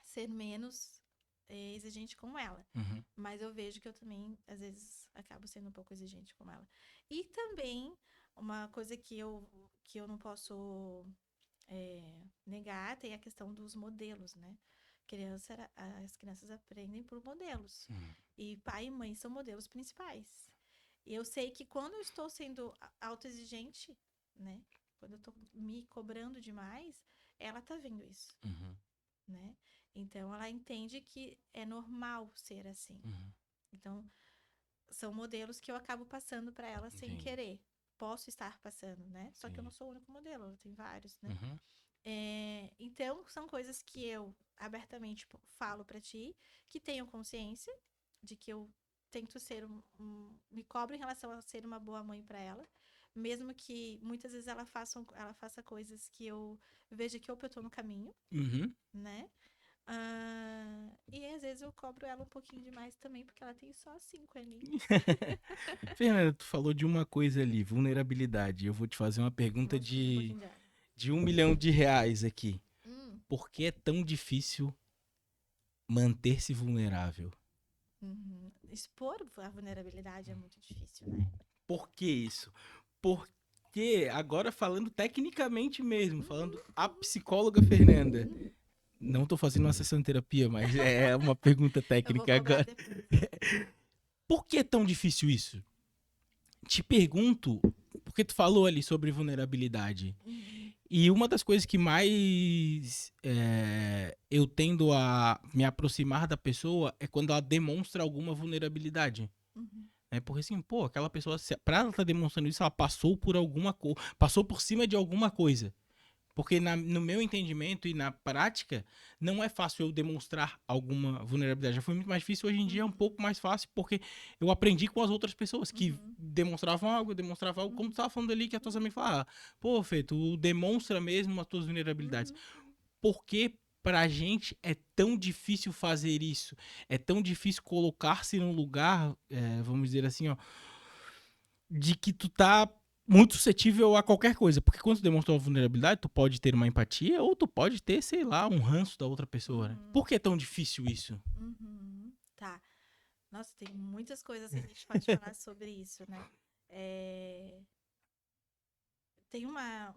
ser menos exigente com ela. Uhum. Mas eu vejo que eu também, às vezes, acabo sendo um pouco exigente com ela. E também, uma coisa que eu não posso negar, tem a questão dos modelos, né? As crianças aprendem por modelos. Uhum. E pai e mãe são modelos principais. E eu sei que quando eu estou sendo autoexigente, né? Quando eu estou me cobrando demais, ela tá vendo isso, Uhum. né? Então ela entende que é normal ser assim. Uhum. Então são modelos que eu acabo passando para ela sem Entendi. querer. Posso estar passando, né? Só que eu não Entendi. sou o único modelo, ela tem vários, né? Uhum. Então são coisas que eu abertamente falo para ti, que tenho consciência de que eu tento ser me cobro em relação a ser uma boa mãe para ela, mesmo que muitas vezes ela faça coisas que eu veja que eu tô no caminho, Uhum. né? E às vezes eu cobro ela um pouquinho demais também, porque ela tem só 5 aninhos. Fernanda, tu falou de uma coisa ali, vulnerabilidade. Eu vou te fazer uma pergunta Nossa, preciso um de, pouquinho de água. de R$ 1 milhão aqui. Hum, Por que é tão difícil manter-se vulnerável? Expor a vulnerabilidade é muito difícil, né? Por que isso? Porque, agora falando tecnicamente mesmo, falando a Uhum. psicóloga Fernanda, não tô fazendo uma sessão de terapia, mas é uma pergunta Eu vou técnica cobrar agora. depois. Por que é tão difícil isso? Te pergunto, porque tu falou ali sobre vulnerabilidade. Uhum, E uma das coisas que mais eu tendo a me aproximar da pessoa é quando ela demonstra alguma vulnerabilidade. uhum, Porque assim, pô, aquela pessoa, pra ela estar demonstrando isso, ela passou por alguma coisa, passou por cima de alguma coisa. Porque no meu entendimento e na prática, não é fácil eu demonstrar alguma vulnerabilidade. Já foi muito mais difícil, hoje em dia é um uhum, pouco mais fácil, porque eu aprendi com as outras pessoas que uhum, demonstravam algo, eu demonstrava algo, como tu uhum, estava falando ali, que a tua uhum, amiga fala, pô, Fê, tu demonstra mesmo as tuas vulnerabilidades. uhum, Por que pra gente é tão difícil fazer isso? É tão difícil colocar-se num lugar, vamos dizer assim, ó, de que tu tá muito suscetível a qualquer coisa. Porque quando tu demonstra uma vulnerabilidade, tu pode ter uma empatia ou tu pode ter, sei lá, um ranço da outra pessoa, né? uhum, Por que é tão difícil isso? uhum. Tá. Nossa, tem muitas coisas que a gente pode falar sobre isso, né? É, Tem uma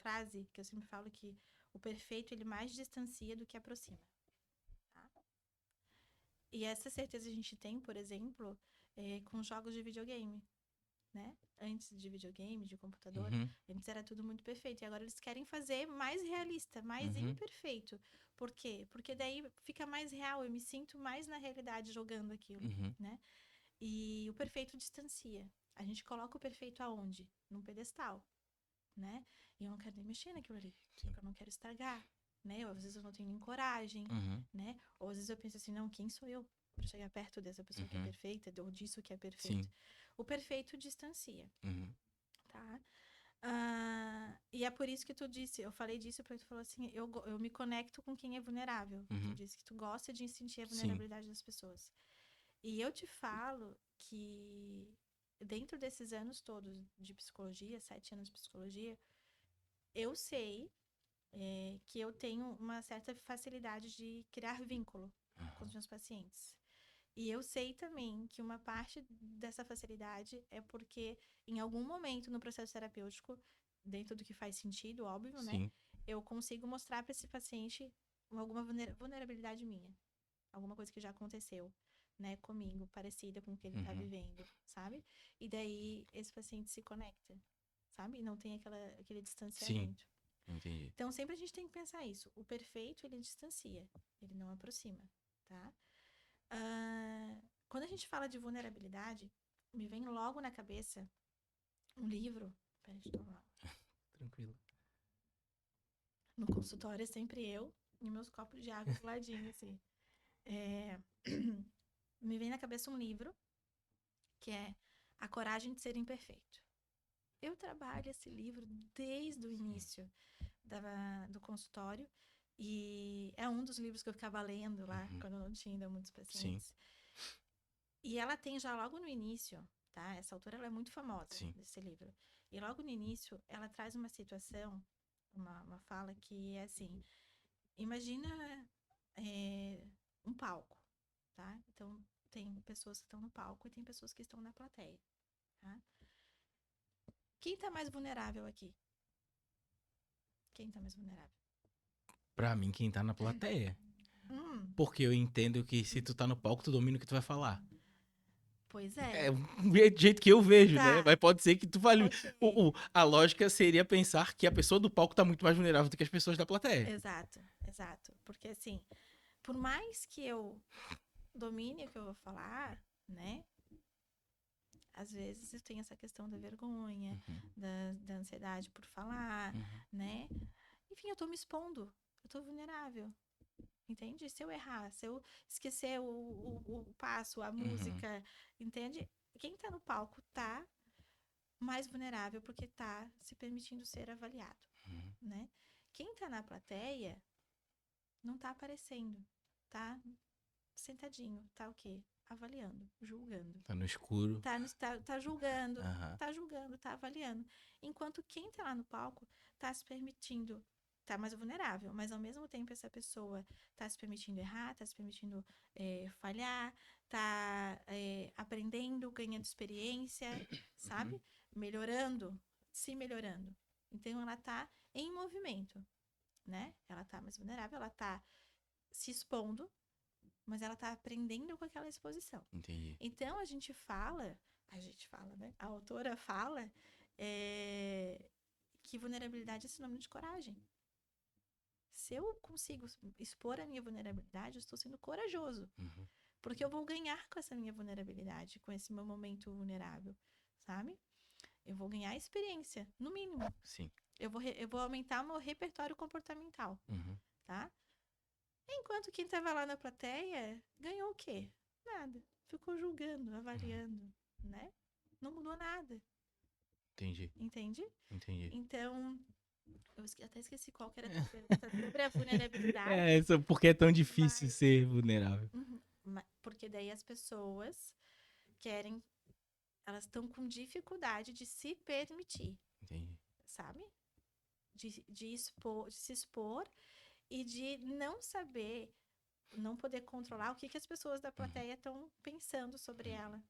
frase que eu sempre falo que o perfeito ele mais distancia do que aproxima, tá? E essa certeza a gente tem, por exemplo, com jogos de videogame, né? Antes de videogame, de computador, Uhum, antes era tudo muito perfeito. E agora eles querem fazer mais realista, mais uhum, imperfeito. Por quê? Porque daí fica mais real, eu me sinto mais na realidade jogando aquilo, uhum, né? E o perfeito distancia. A gente coloca o perfeito aonde? Num pedestal, né? E eu não quero nem mexer naquilo ali, sim. porque eu não quero estragar, né? Ou às vezes eu não tenho nem coragem, Uhum, né? Ou às vezes eu penso assim, não, quem sou eu para chegar perto dessa pessoa que é uhum, perfeita, ou disso que é perfeito? sim. O perfeito distancia, Uhum, tá? E é por isso que tu disse, eu falei disso porque tu falou assim, eu me conecto com quem é vulnerável. Tu uhum, disse que tu gosta de sentir a sim. vulnerabilidade das pessoas. E eu te falo que dentro desses anos todos de psicologia, 7 anos de psicologia, eu sei que eu tenho uma certa facilidade de criar vínculo com os meus pacientes. E eu sei também que uma parte dessa facilidade é porque, em algum momento no processo terapêutico, dentro do que faz sentido, óbvio, né? Sim. Eu consigo mostrar para esse paciente alguma vulnerabilidade minha. Alguma coisa que já aconteceu, né, comigo, parecida com o que ele tá vivendo, sabe? E daí esse paciente se conecta, sabe? E não tem aquele Sim. distanciamento. Entendi. Então, sempre a gente tem que pensar isso. O perfeito, ele distancia, ele não aproxima, tá? Quando a gente fala de vulnerabilidade, me vem logo na cabeça um livro. Peraí, deixa eu tomar. Tranquilo. No consultório é sempre eu e meus copos de água do ladinho, assim. Me vem na cabeça um livro que é A Coragem de Ser Imperfeito. Eu trabalho esse livro desde o início do consultório e é um dos livros que eu ficava lendo lá quando eu não tinha ainda muitos pacientes. Sim. E ela tem já logo no início, tá? Essa autora ela é muito famosa Sim. desse livro. E logo no início ela traz uma situação, uma fala que é assim: imagina um palco, tá? Então tem pessoas que estão no palco e tem pessoas que estão na plateia, tá? Quem tá mais vulnerável aqui? Quem tá mais vulnerável? Pra mim, quem tá na plateia. Hum, Porque eu entendo que se tu tá no palco, tu domina o que tu vai falar. pois É é. o jeito que eu vejo, né? Tá, Mas pode ser que tu fale. ok. A lógica seria pensar que a pessoa do palco tá muito mais vulnerável do que as pessoas da plateia. Exato, exato. Porque assim, por mais que eu domine o que eu vou falar, né? Às vezes eu tenho essa questão da vergonha, da ansiedade por falar, né? Enfim, eu tô me expondo, eu tô vulnerável, entende? Se eu errar, se eu esquecer o passo, a música, entende? Quem tá no palco tá mais vulnerável porque tá se permitindo ser avaliado, né? Quem tá na plateia não tá aparecendo, tá sentadinho, tá o quê? Avaliando, julgando. Tá no escuro. Tá julgando, Aham. tá julgando, tá avaliando. Enquanto quem tá lá no palco tá se permitindo, tá mais vulnerável, mas ao mesmo tempo essa pessoa tá se permitindo errar, tá se permitindo falhar, tá aprendendo, ganhando experiência, sabe? Melhorando, se melhorando. Então ela tá em movimento, né? Ela tá mais vulnerável, ela tá se expondo, mas ela tá aprendendo com aquela exposição. Entendi. Então a gente fala, né? A autora fala que vulnerabilidade é sinônimo de coragem. Se eu consigo expor a minha vulnerabilidade, eu estou sendo corajoso. Porque eu vou ganhar com essa minha vulnerabilidade, com esse meu momento vulnerável, sabe? Eu vou ganhar experiência, no mínimo. Sim. Eu vou aumentar o meu repertório comportamental, tá? Enquanto quem tava lá na plateia ganhou o quê? Nada. Ficou julgando, avaliando, né? Não mudou nada. Entendi. Entende? Entendi. Então, eu até esqueci qual que era a tua pergunta sobre a vulnerabilidade. Porque é tão difícil Mas, ser vulnerável. porque daí as pessoas querem, elas estão com dificuldade de se permitir, Entendi. sabe? De se expor e de não saber, não poder controlar o que as pessoas da plateia estão pensando sobre ela,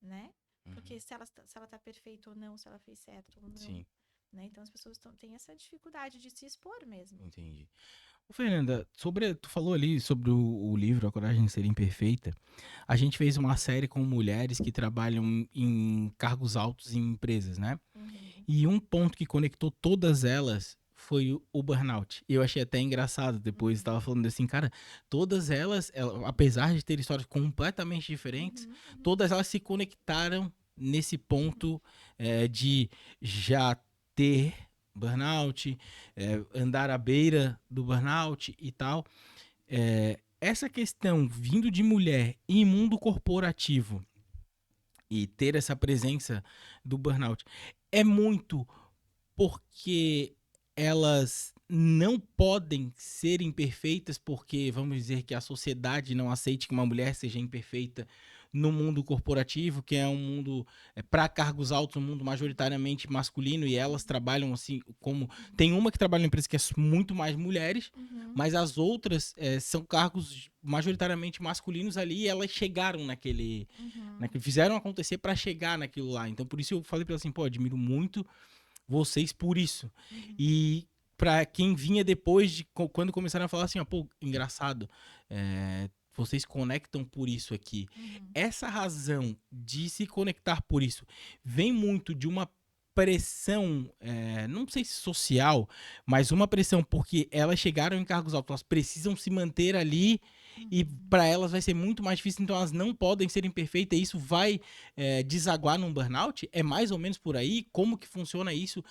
né? Porque se ela tá perfeita ou não, se ela fez certo ou não. Sim. Né? Então as pessoas têm essa dificuldade de se expor mesmo. Entendi. Ô, Fernanda, tu falou ali sobre o livro A Coragem de Ser Imperfeita. A gente fez uma série com mulheres que trabalham em cargos altos em empresas, né? E um ponto que conectou todas elas foi o burnout. E eu achei até engraçado. Depois estava falando assim, cara, todas elas, apesar de ter histórias completamente diferentes, todas elas se conectaram nesse ponto de já ter burnout, andar à beira do burnout e tal. Essa questão vindo de mulher em mundo corporativo e ter essa presença do burnout é muito porque elas não podem ser imperfeitas porque vamos dizer que a sociedade não aceite que uma mulher seja imperfeita no mundo corporativo, que é um mundo para cargos altos, um mundo majoritariamente masculino, e elas trabalham assim como tem uma que trabalha na empresa que é muito mais mulheres, Uhum. mas as outras são cargos majoritariamente masculinos ali, e elas chegaram Uhum. fizeram acontecer para chegar naquilo lá. Então por isso eu falei para ela assim, pô, admiro muito vocês por isso. Uhum. E para quem vinha depois de quando começaram a falar assim, ó, pô, engraçado, vocês conectam por isso aqui. Uhum. Essa razão de se conectar por isso vem muito de uma pressão, não sei se social, mas uma pressão porque elas chegaram em cargos altos, elas precisam se manter ali e Uhum. para elas vai ser muito mais difícil, então elas não podem ser imperfeitas, e isso vai desaguar num burnout? É mais ou menos por aí? Como que funciona isso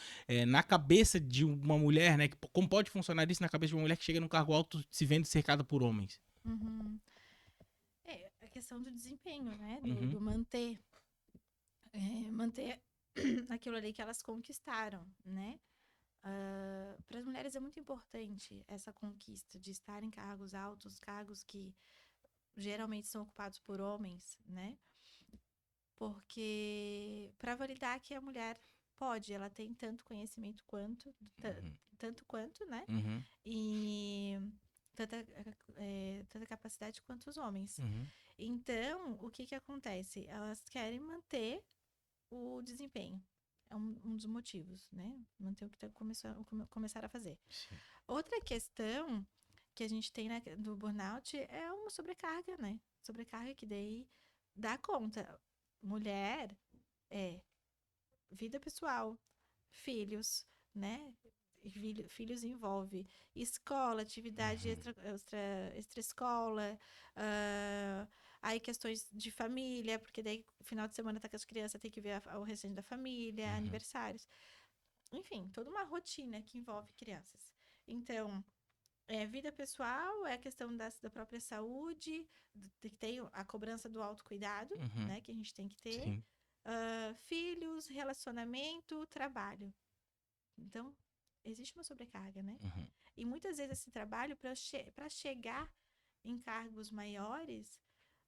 na cabeça de uma mulher, né? Como pode funcionar isso na cabeça de uma mulher que chega num cargo alto se vendo cercada por homens? Uhum. É a questão do desempenho, né? Do Uhum, manter aquilo ali que elas conquistaram, né? Para as mulheres é muito importante essa conquista de estar em cargos altos, cargos que geralmente são ocupados por homens, né? Porque para validar que a mulher pode, ela tem tanto conhecimento quanto, uhum, tanto quanto, né? uhum, E tanta capacidade quanto os homens. uhum, Então, o que que acontece? Elas querem manter o desempenho. É um dos motivos, né? Manter o que começaram a fazer. sim. Outra questão que a gente tem do burnout é uma sobrecarga, né? Sobrecarga que daí dá conta. Mulher é vida pessoal, filhos, né? Filhos envolve escola, atividade Uhum, extra-escola, ah, aí questões de família, porque daí final de semana tá com as crianças, tem que ver o restante da família, uhum, aniversários. Enfim, toda uma rotina que envolve crianças. Então, vida pessoal, é a questão da própria saúde, que tem a cobrança do autocuidado, uhum, né, que a gente tem que ter. sim. Filhos, relacionamento, trabalho. Então, existe uma sobrecarga, né? Uhum, E muitas vezes esse trabalho, para chegar em cargos maiores,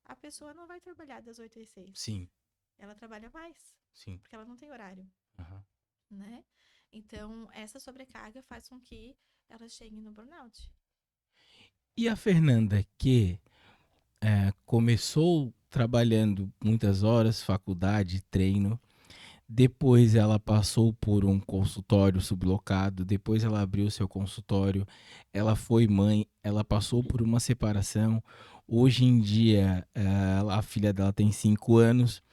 a pessoa não vai trabalhar das 8 às 6. sim, Ela trabalha mais, sim. porque ela não tem horário, Uhum. né? Então, essa sobrecarga faz com que ela chegue no burnout. E a Fernanda, que começou trabalhando muitas horas, faculdade, treino, depois ela passou por um consultório sublocado, depois ela abriu seu consultório, ela foi mãe, ela passou por uma separação. Hoje em dia, a filha dela tem 5 anos,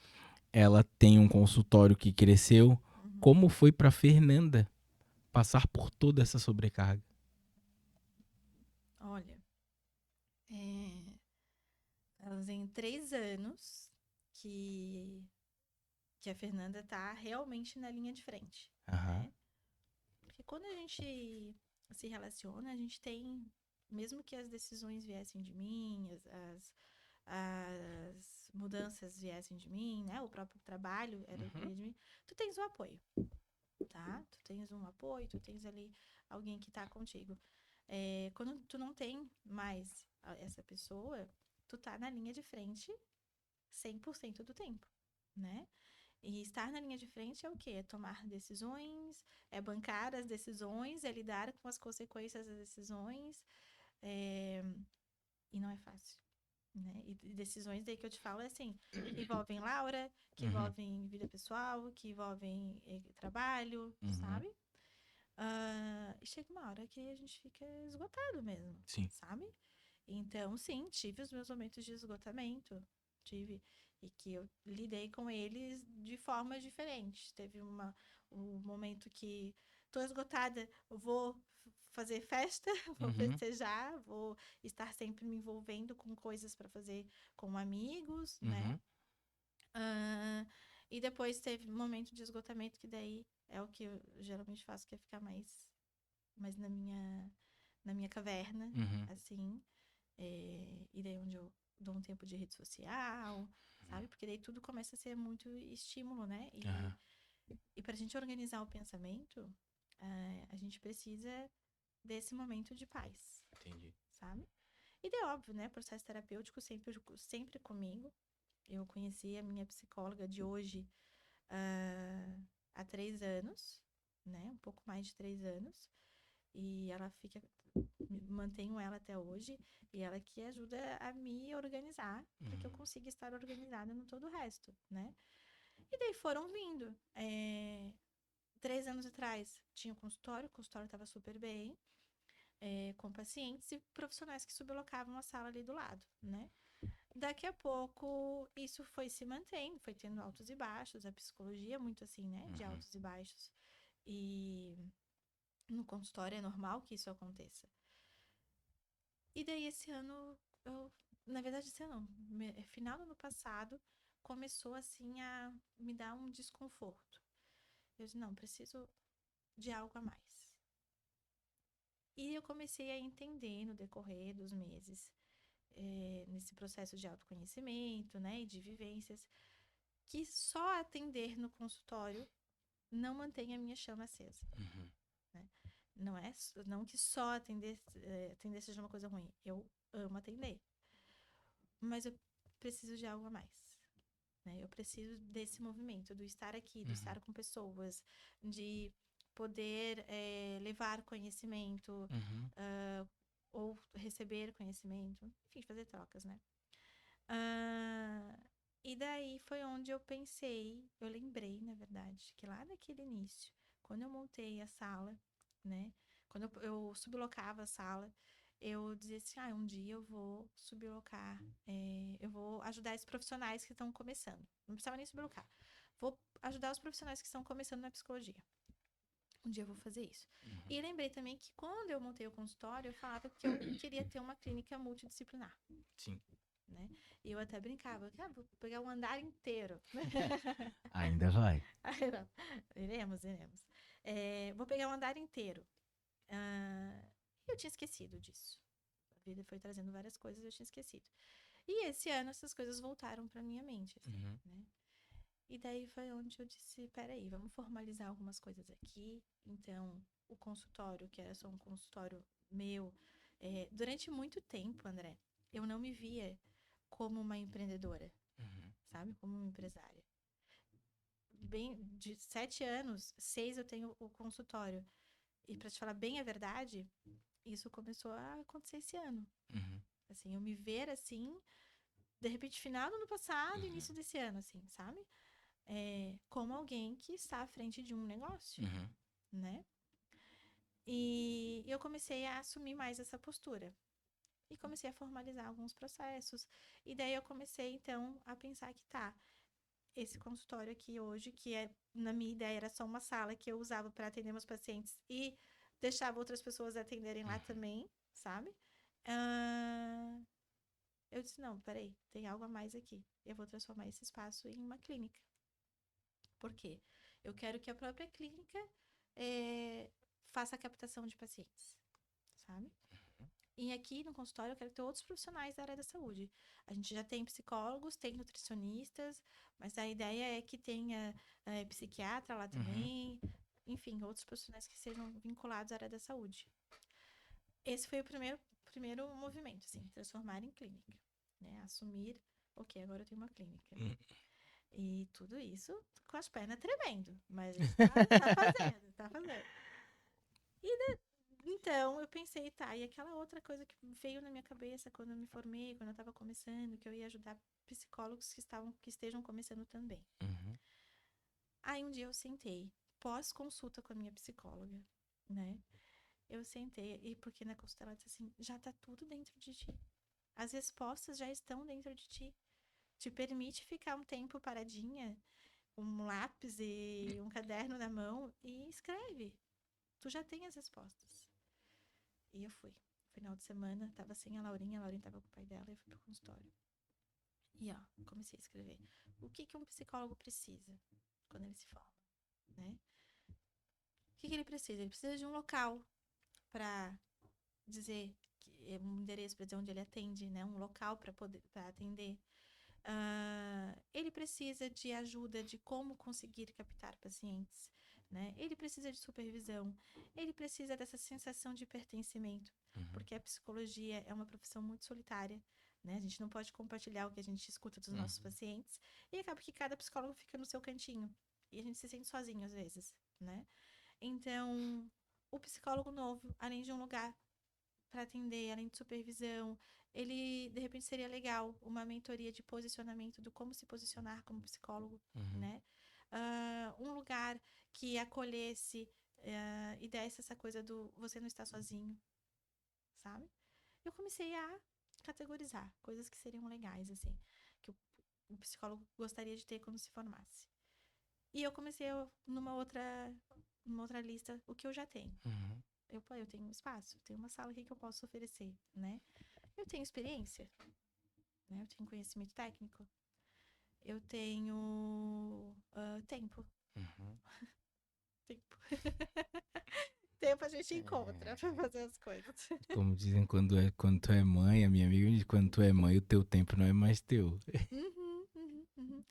ela tem um consultório que cresceu. Uhum. Como foi para Fernanda passar por toda essa sobrecarga? Olha, é, fazem 3 anos que, que a Fernanda tá realmente na linha de frente, Aham, né? Porque quando a gente se relaciona, a gente tem, mesmo que as decisões viessem de mim, as mudanças viessem de mim, né? O próprio trabalho uhum, vinha de mim, tu tens o apoio, tá? Tu tens um apoio, tu tens ali alguém que tá contigo. Quando tu não tem mais essa pessoa, tu tá na linha de frente 100% do tempo, né? E estar na linha de frente é o quê? É tomar decisões, é bancar as decisões, é lidar com as consequências das decisões, é, e não é fácil, né? E decisões daí que eu te falo é assim, que envolvem Laura, que uhum, envolvem vida pessoal, que envolvem trabalho, uhum, sabe? E chega uma hora que a gente fica esgotado mesmo, sim. sabe? Então, sim, tive os meus momentos de esgotamento, tive, e que eu lidei com eles de formas diferentes. Teve um momento que tô esgotada, eu vou fazer festa, vou Uhum, festejar, vou estar sempre me envolvendo com coisas para fazer com amigos, né? uhum, Ah, e depois teve um momento de esgotamento que daí é o que eu geralmente faço, que é ficar mais na minha caverna, uhum, assim. E daí onde eu dou um tempo de rede social, sabe? Porque daí tudo começa a ser muito estímulo, né? E, aham, e pra gente organizar o pensamento, a gente precisa desse momento de paz, entendi. sabe? E daí, óbvio, né? Processo terapêutico sempre comigo. Eu conheci a minha psicóloga de hoje há 3 anos, né? Um pouco mais de 3 anos. E ela fica, mantenho ela até hoje, e ela que ajuda a me organizar, para que eu consiga estar organizada no todo o resto, né? E daí foram vindo. 3 anos atrás tinha o consultório estava super bem, com pacientes e profissionais que sublocavam a sala ali do lado, né? Daqui a pouco, isso foi se mantendo, foi tendo altos e baixos, a psicologia é muito assim, né? De Uhum. altos e baixos. E no consultório é normal que isso aconteça. E daí esse ano, na verdade esse ano, final do ano passado, começou assim a me dar um desconforto. Eu disse, não, preciso de algo a mais. E eu comecei a entender no decorrer dos meses, nesse processo de autoconhecimento, né, e de vivências, que só atender no consultório não mantém a minha chama acesa, Uhum. né? Não que só atender seja uma coisa ruim. Eu amo atender, mas eu preciso de algo a mais, né? Eu preciso desse movimento, do estar aqui, do Uhum. estar com pessoas, de poder levar conhecimento, Uhum. ou receber conhecimento, enfim, fazer trocas, né? Ah, e daí foi onde eu pensei, eu lembrei, na verdade, que lá naquele início, quando eu montei a sala, né? Quando eu sublocava a sala, eu dizia assim, um dia eu vou sublocar, eu vou ajudar esses profissionais que estão começando. Não precisava nem sublocar. Vou ajudar os profissionais que estão começando na psicologia. Um dia eu vou fazer isso. Uhum. E lembrei também que quando eu montei o consultório, eu falava que eu queria ter uma clínica multidisciplinar, Sim. né? E eu até brincava, vou pegar um andar inteiro. Ainda vai. Aí, não. Iremos. Vou pegar um andar inteiro. Eu tinha esquecido disso. A vida foi trazendo várias coisas e eu tinha esquecido. E esse ano essas coisas voltaram para minha mente, assim, Uhum. né? E daí foi onde eu disse, peraí, vamos formalizar algumas coisas aqui. Então, o consultório, que era só um consultório meu, durante muito tempo, André, eu não me via como uma empreendedora, Uhum. sabe? Como uma empresária. Bem, de 7 anos, 6 eu tenho o consultório. E para te falar bem a verdade, isso começou a acontecer esse ano. Uhum. Assim, eu me ver assim, de repente, final do ano passado, Uhum. início desse ano, assim, sabe? Como alguém que está à frente de um negócio, Uhum. né? E eu comecei a assumir mais essa postura. E comecei a formalizar alguns processos. E daí eu comecei, então, a pensar que tá, esse consultório aqui hoje, que na minha ideia era só uma sala que eu usava para atender meus pacientes e deixava outras pessoas atenderem lá Uhum. também, sabe? Ah, eu disse, não, peraí, tem algo a mais aqui. Eu vou transformar esse espaço em uma clínica. Por quê? Eu quero que a própria clínica eh, faça a captação de pacientes, sabe? E aqui no consultório eu quero ter outros profissionais da área da saúde. A gente já tem psicólogos, tem nutricionistas, mas a ideia é que tenha psiquiatra lá Uhum. também, enfim, outros profissionais que sejam vinculados à área da saúde. Esse foi o primeiro movimento, assim, transformar em clínica, né? Assumir, ok, agora eu tenho uma clínica. Uhum. E tudo isso com as pernas tremendo, mas a gente tá fazendo, tá fazendo. Então, eu pensei, tá, e aquela outra coisa que veio na minha cabeça quando eu me formei, quando eu tava começando, que eu ia ajudar psicólogos que estejam começando também. Uhum. Aí um dia eu sentei, pós consulta com a minha psicóloga, né? Eu sentei, e porque na consulta ela disse assim, já tá tudo dentro de ti. As respostas já estão dentro de ti. Te permite ficar um tempo paradinha, um lápis e um caderno na mão e escreve. Tu já tem as respostas. E eu fui. Final de semana, tava sem a Laurinha tava com o pai dela e eu fui pro consultório. E ó, comecei a escrever. O que um psicólogo precisa quando ele se forma, né? O que ele precisa? Ele precisa de um local para dizer um endereço para dizer onde ele atende, né? Um local para atender. Ele precisa de ajuda de como conseguir captar pacientes, né? Ele precisa de supervisão, ele precisa dessa sensação de pertencimento, Uhum. porque a psicologia é uma profissão muito solitária. né? A gente não pode compartilhar o que a gente escuta dos nossos pacientes e acaba que cada psicólogo fica no seu cantinho e a gente se sente sozinho às vezes, né? Então, o psicólogo novo, além de um lugar para atender, além de supervisão, ele de repente seria legal uma mentoria de posicionamento do como se posicionar como psicólogo, né? Um lugar que acolhesse e desse essa coisa do você não está sozinho, sabe? Eu comecei a categorizar coisas que seriam legais, assim, que o psicólogo gostaria de ter quando se formasse. E eu comecei numa outra lista o que eu já tenho. Eu tenho um espaço, tenho uma sala aqui que eu posso oferecer, né? Eu tenho experiência, né? Eu tenho conhecimento técnico. Eu tenho tempo. Tempo. Tempo a gente encontra pra fazer as coisas. Como dizem quando tu é mãe, a minha amiga me diz, quando tu é mãe, o teu tempo não é mais teu. Uhum.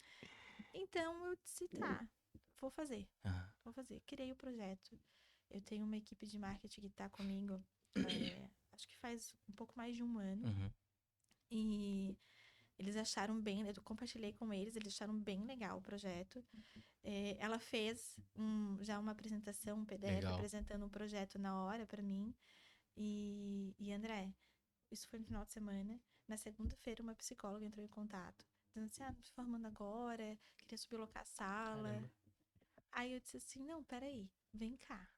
Então eu disse, tá, vou fazer. Vou fazer. Criei o projeto. Eu tenho uma equipe de marketing que tá comigo, acho que faz um pouco mais de um ano. E eles acharam bem, eu compartilhei com eles acharam bem legal o projeto. Ela fez já uma apresentação, um PDF, Legal. apresentando um projeto na hora pra mim. E André, isso foi no final de semana. Na segunda-feira, uma psicóloga entrou em contato, dizendo assim: tô me formando agora, queria sublocar a sala. Caramba. Aí eu disse assim: não, peraí, vem cá.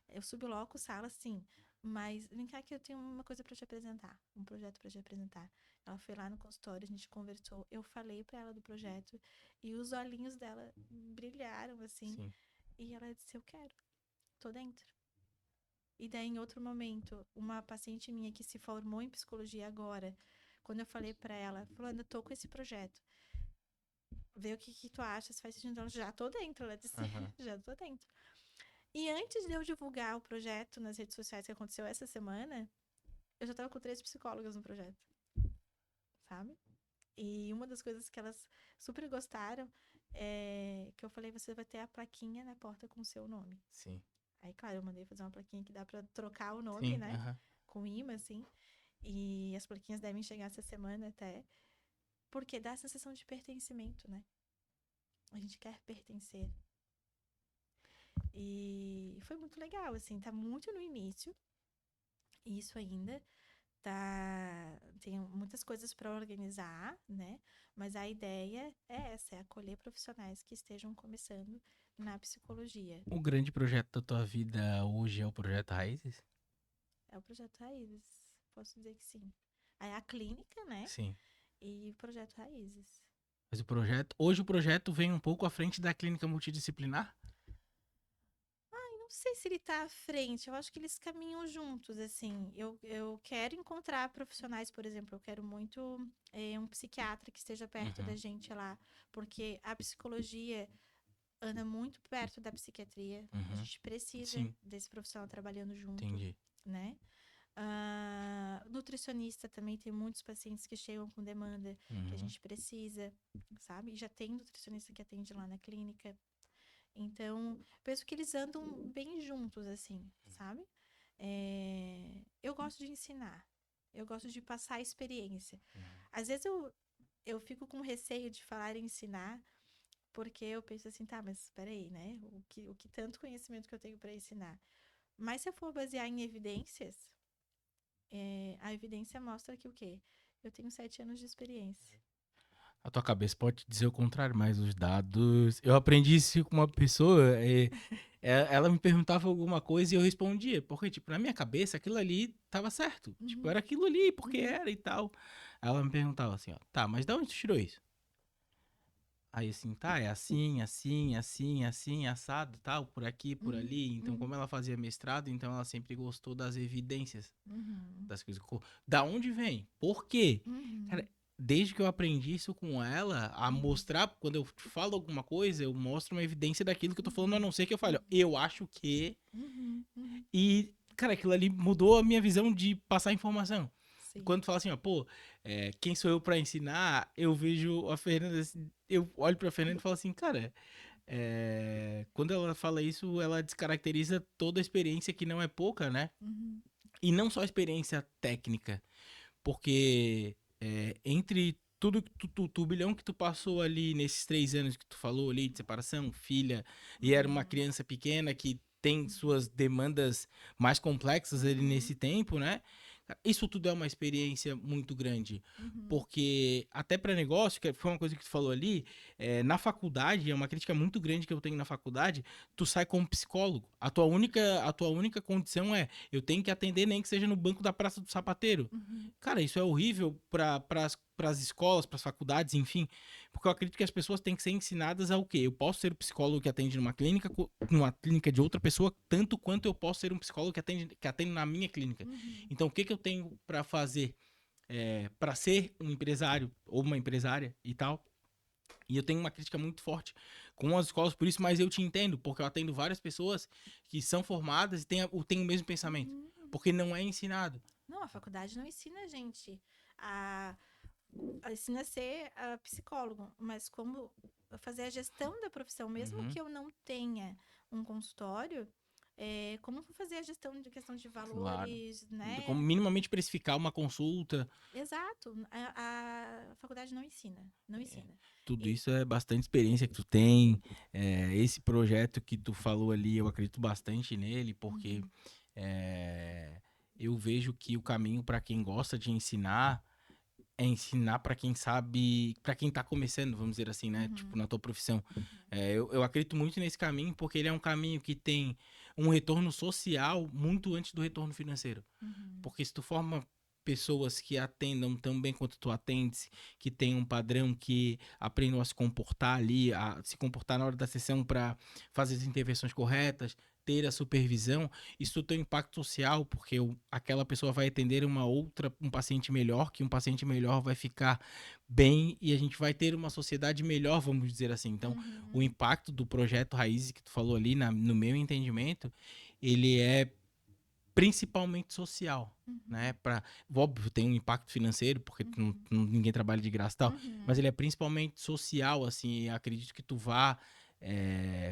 Eu subloco sala, sim, mas vem cá que eu tenho uma coisa pra te apresentar, um projeto pra te apresentar. Ela foi lá no consultório, a gente conversou, eu falei pra ela do projeto e os olhinhos dela brilharam, assim. Sim. E ela disse: eu quero, tô dentro. E daí, em outro momento, uma paciente minha que se formou em psicologia agora, quando eu falei pra ela, falando, eu tô com esse projeto, vê o que tu acha, se faz sentido. Então, já tô dentro, ela disse, já tô dentro. E antes de eu divulgar o projeto nas redes sociais que aconteceu essa semana, eu já tava com 3 psicólogas no projeto, sabe? E uma das coisas que elas super gostaram é que eu falei, você vai ter a plaquinha na porta com o seu nome. Sim. Aí, claro, eu mandei fazer uma plaquinha que dá pra trocar o nome, né? Com imã, assim. E as plaquinhas devem chegar essa semana até. Porque dá a sensação de pertencimento, né? A gente quer pertencer. E foi muito legal, assim. Tá muito no início. Isso ainda. Tem muitas coisas para organizar, né? Mas a ideia é essa, é acolher profissionais que estejam começando na psicologia. O grande projeto da tua vida hoje é o Projeto Raízes? É o Projeto Raízes, posso dizer que sim. Aí a clínica, né? Sim. E o Projeto Raízes. Mas hoje o projeto vem um pouco à frente da clínica multidisciplinar? Não sei se ele tá à frente, eu acho que eles caminham juntos, assim. Eu quero encontrar profissionais, por exemplo, eu quero muito um psiquiatra que esteja perto da gente lá, porque a psicologia anda muito perto da psiquiatria. A gente precisa desse profissional trabalhando junto, né? Nutricionista também, tem muitos pacientes que chegam com demanda que a gente precisa, sabe? E já tem nutricionista que atende lá na clínica. Então, penso que eles andam bem juntos, assim, sabe? Eu gosto de ensinar. Eu gosto de passar a experiência. Às vezes eu fico com receio de falar e ensinar, porque eu penso assim, tá, mas peraí, né? O que tanto conhecimento que eu tenho para ensinar. Mas se eu for basear em evidências, a evidência mostra que o quê? Eu tenho 7 anos de experiência. A tua cabeça pode dizer o contrário, mas os dados... Eu aprendi isso com uma pessoa, ela me perguntava alguma coisa e eu respondia, porque, tipo, na minha cabeça aquilo ali tava certo. Tipo, era aquilo ali, porque era e tal. Ela me perguntava assim, ó, tá, mas de onde tu tirou isso? Aí assim, tá, é assim, assim, assim, assim, assado, tal, por aqui, por ali. Então, como ela fazia mestrado, então ela sempre gostou das evidências, das coisas. Da onde vem? Por quê? Cara, desde que eu aprendi isso com ela, a mostrar, quando eu falo alguma coisa, eu mostro uma evidência daquilo que eu tô falando, a não ser que eu fale, ó, eu acho que... E, cara, aquilo ali mudou a minha visão de passar informação. Sim. Quando fala assim, ó, pô, quem sou eu pra ensinar? Eu vejo a Fernanda, assim, eu olho pra Fernanda e falo assim, cara, quando ela fala isso, ela descaracteriza toda a experiência que não é pouca, né? E não só a experiência técnica, porque entre tudo que turbilhão que tu passou ali nesses 3 anos que tu falou ali de separação, filha, e era uma criança pequena que tem suas demandas mais complexas ali nesse tempo, né? Isso tudo é uma experiência muito grande, Uhum. porque até para negócio, que foi uma coisa que tu falou ali, na faculdade, é uma crítica muito grande que eu tenho na faculdade, tu sai como psicólogo. A tua única condição é, eu tenho que atender nem que seja no banco da Praça do Sapateiro. Uhum. Cara, isso é horrível para as escolas, para as faculdades, enfim, porque eu acredito que as pessoas têm que ser ensinadas a o quê? Eu posso ser o psicólogo que atende numa clínica de outra pessoa, tanto quanto eu posso ser um psicólogo que atende na minha clínica. Uhum. Então, o que que eu tenho para fazer para ser um empresário ou uma empresária e tal? E eu tenho uma crítica muito forte com as escolas por isso, mas eu te entendo, porque eu atendo várias pessoas que são formadas e têm o mesmo pensamento, Uhum. porque não é ensinado. Não, a faculdade não ensina a gente a, ensina a ser psicólogo, mas como fazer a gestão da profissão, mesmo Uhum. que eu não tenha um consultório, como fazer a gestão de questão de Claro. valores, Como né? minimamente precificar uma consulta, Exato. A faculdade não ensina, não ensina. tudo E, isso é bastante experiência que tu tem. Esse projeto que tu falou ali, eu acredito bastante nele, porque uhum, é, eu vejo que o caminho para quem gosta de ensinar é ensinar para quem sabe, para quem tá começando, vamos dizer assim, né? Tipo, uhum, na tua profissão. Eu acredito muito nesse caminho, porque ele é um caminho que tem um retorno social muito antes do retorno financeiro. uhum, Porque se tu forma pessoas que atendam tão bem quanto tu atendes, que tem um padrão, que aprendam a se comportar ali, a se comportar na hora da sessão para fazer as intervenções corretas, ter a supervisão, isso tem um impacto social, porque aquela pessoa vai atender um paciente melhor, que um paciente melhor vai ficar bem e a gente vai ter uma sociedade melhor, vamos dizer assim. Então, o uhum, impacto do projeto Raízes que tu falou ali, no meu entendimento, ele é principalmente social, né? uhum, Óbvio, tem um impacto financeiro, porque uhum, ninguém trabalha de graça e tal, mas uhum, ele é principalmente social, assim, e acredito que tu vá,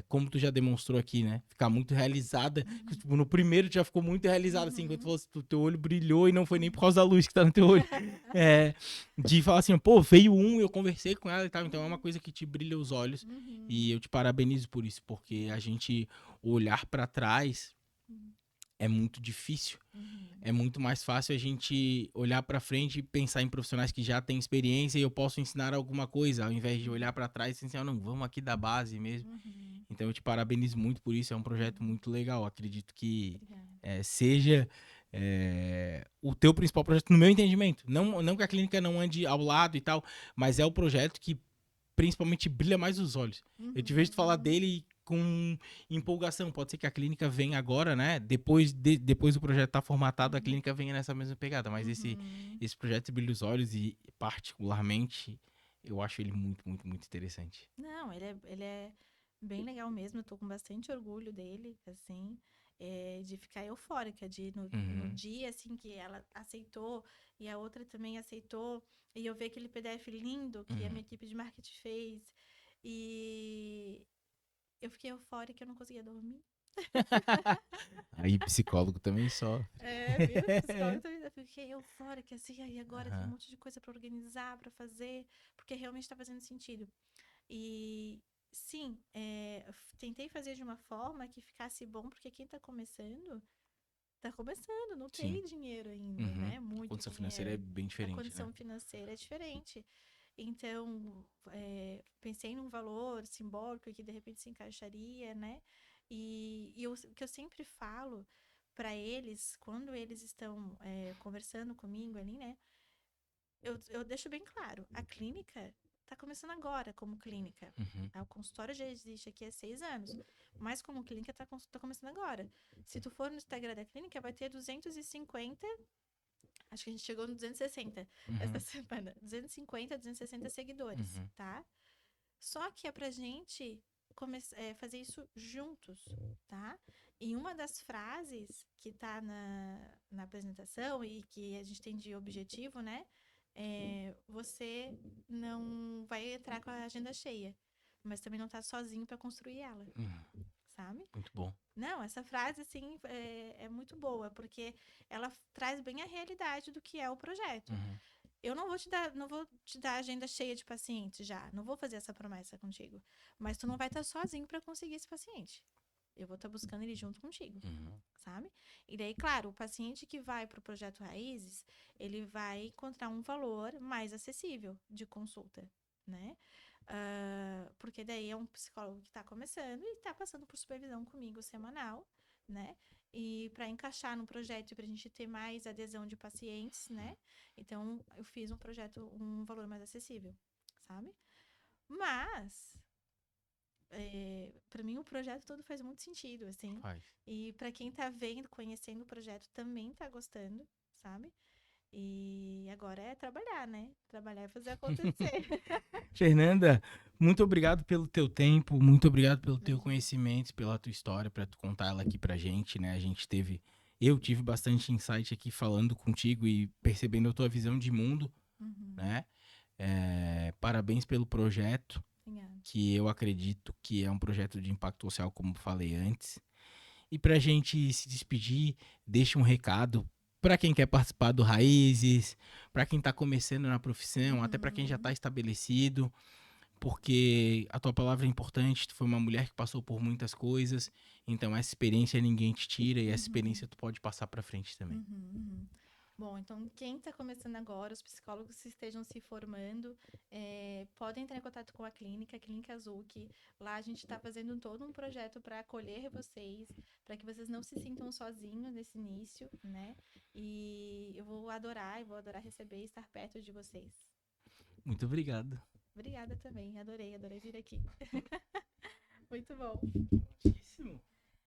como tu já demonstrou aqui, né? Ficar muito realizada. Que, uhum, tipo, no primeiro tu já ficou muito realizada, assim, quando tu uhum, falou, assim, teu olho brilhou e não foi nem por uhum. causa da luz que tá no teu olho. É, de falar assim, pô, veio eu conversei com ela e tal, então é uma Uhum, coisa que te brilha os olhos. E uhum, eu te parabenizo por isso, porque a gente olhar para trás uhum, é muito difícil. uhum, É muito mais fácil a gente olhar para frente e pensar em profissionais que já têm experiência e eu posso ensinar alguma coisa, ao invés de olhar para trás e pensar, não, vamos aqui da base mesmo. uhum, Então eu te parabenizo muito por isso, é um projeto uhum. muito legal. Acredito que Obrigada. seja o teu principal projeto, no meu entendimento. Não que a clínica não ande ao lado e tal, mas é o projeto que principalmente brilha mais os olhos. Eu te vejo falar Uhum, dele com empolgação. Pode ser que a clínica venha agora, né? Depois do projeto estar formatado, a uhum, clínica venha nessa mesma pegada. Mas esse, uhum. esse projeto brilha os olhos e, particularmente, eu acho ele muito, muito, muito interessante. Não, ele é bem legal mesmo. Eu tô com bastante orgulho dele, assim, de ficar eufórica de no Uhum. dia assim que ela aceitou e a outra também aceitou e eu ver aquele PDF lindo que a Uhum. minha equipe de marketing fez e eu fiquei eufórica, eu não conseguia dormir. Aí, psicólogo também só. É, viu? Psicóloga também. Eu fiquei eufórica, assim, aí agora tem um Aham. monte de coisa pra organizar, pra fazer, porque realmente tá fazendo sentido. E sim, tentei fazer de uma forma que ficasse bom, porque quem tá começando, não Sim. tem dinheiro ainda, Uhum. né? A Muito condição financeira é dinheiro. bem A diferente, né? condição financeira é diferente. Então, pensei num valor simbólico que de repente se encaixaria, né? E o que eu sempre falo para eles, quando eles estão conversando comigo ali, né? Eu deixo bem claro, a clínica está começando agora como clínica. Uhum. Tá? O consultório já existe aqui há 6 anos, mas como clínica tá começando agora. Se tu for no Instagram da clínica, vai ter 250, acho que a gente chegou no 260 essa Uhum. semana. 250, 260 seguidores, Uhum. tá? Só que é pra gente fazer isso juntos, tá? E uma das frases que tá na apresentação e que a gente tem de objetivo, né? Você não vai entrar com a agenda cheia, mas também não tá sozinho para construir ela, Uhum. sabe? Muito bom. Não, essa frase, assim, é muito boa, porque ela traz bem a realidade do que é o projeto. Uhum. eu não vou te dar agenda cheia de pacientes já, não vou fazer essa promessa contigo, mas tu não vai estar sozinho para conseguir esse paciente. Eu vou estar buscando ele junto contigo, Uhum. sabe? E daí, claro, o paciente que vai para o projeto Raízes, ele vai encontrar um valor mais acessível de consulta, né? Porque daí é um psicólogo que está começando e está passando por supervisão comigo semanal, né? E para encaixar no projeto e para a gente ter mais adesão de pacientes, né? Então, eu fiz um projeto, um valor mais acessível, sabe? Mas, para mim, o projeto todo faz muito sentido, assim. Faz. E para quem tá vendo, conhecendo o projeto, também tá gostando, sabe? E agora é trabalhar, né? Trabalhar e fazer acontecer. Fernanda, muito obrigado pelo teu tempo, muito obrigado pelo teu Imagina. conhecimento, pela tua história, para tu contar ela aqui pra gente, né? Eu tive bastante insight aqui falando contigo e percebendo a tua visão de mundo, Uhum. né? Parabéns pelo projeto, Obrigada. que eu acredito que é um projeto de impacto social, como falei antes. E pra gente se despedir, deixa um recado para quem quer participar do Raízes, para quem tá começando na profissão, até para quem já tá Uhum. estabelecido, porque a tua palavra é importante, tu foi uma mulher que passou por muitas coisas, então essa experiência ninguém te tira e essa Uhum. experiência tu pode passar pra frente também. Uhum, uhum. Bom, então quem está começando agora, os psicólogos que estejam se formando, podem entrar em contato com a Clínica Zucchi. Lá a gente está fazendo todo um projeto para acolher vocês, para que vocês não se sintam sozinhos nesse início, né? E eu vou adorar receber e estar perto de vocês. Muito obrigado. Obrigada também, adorei vir aqui. Muito bom. Muitíssimo.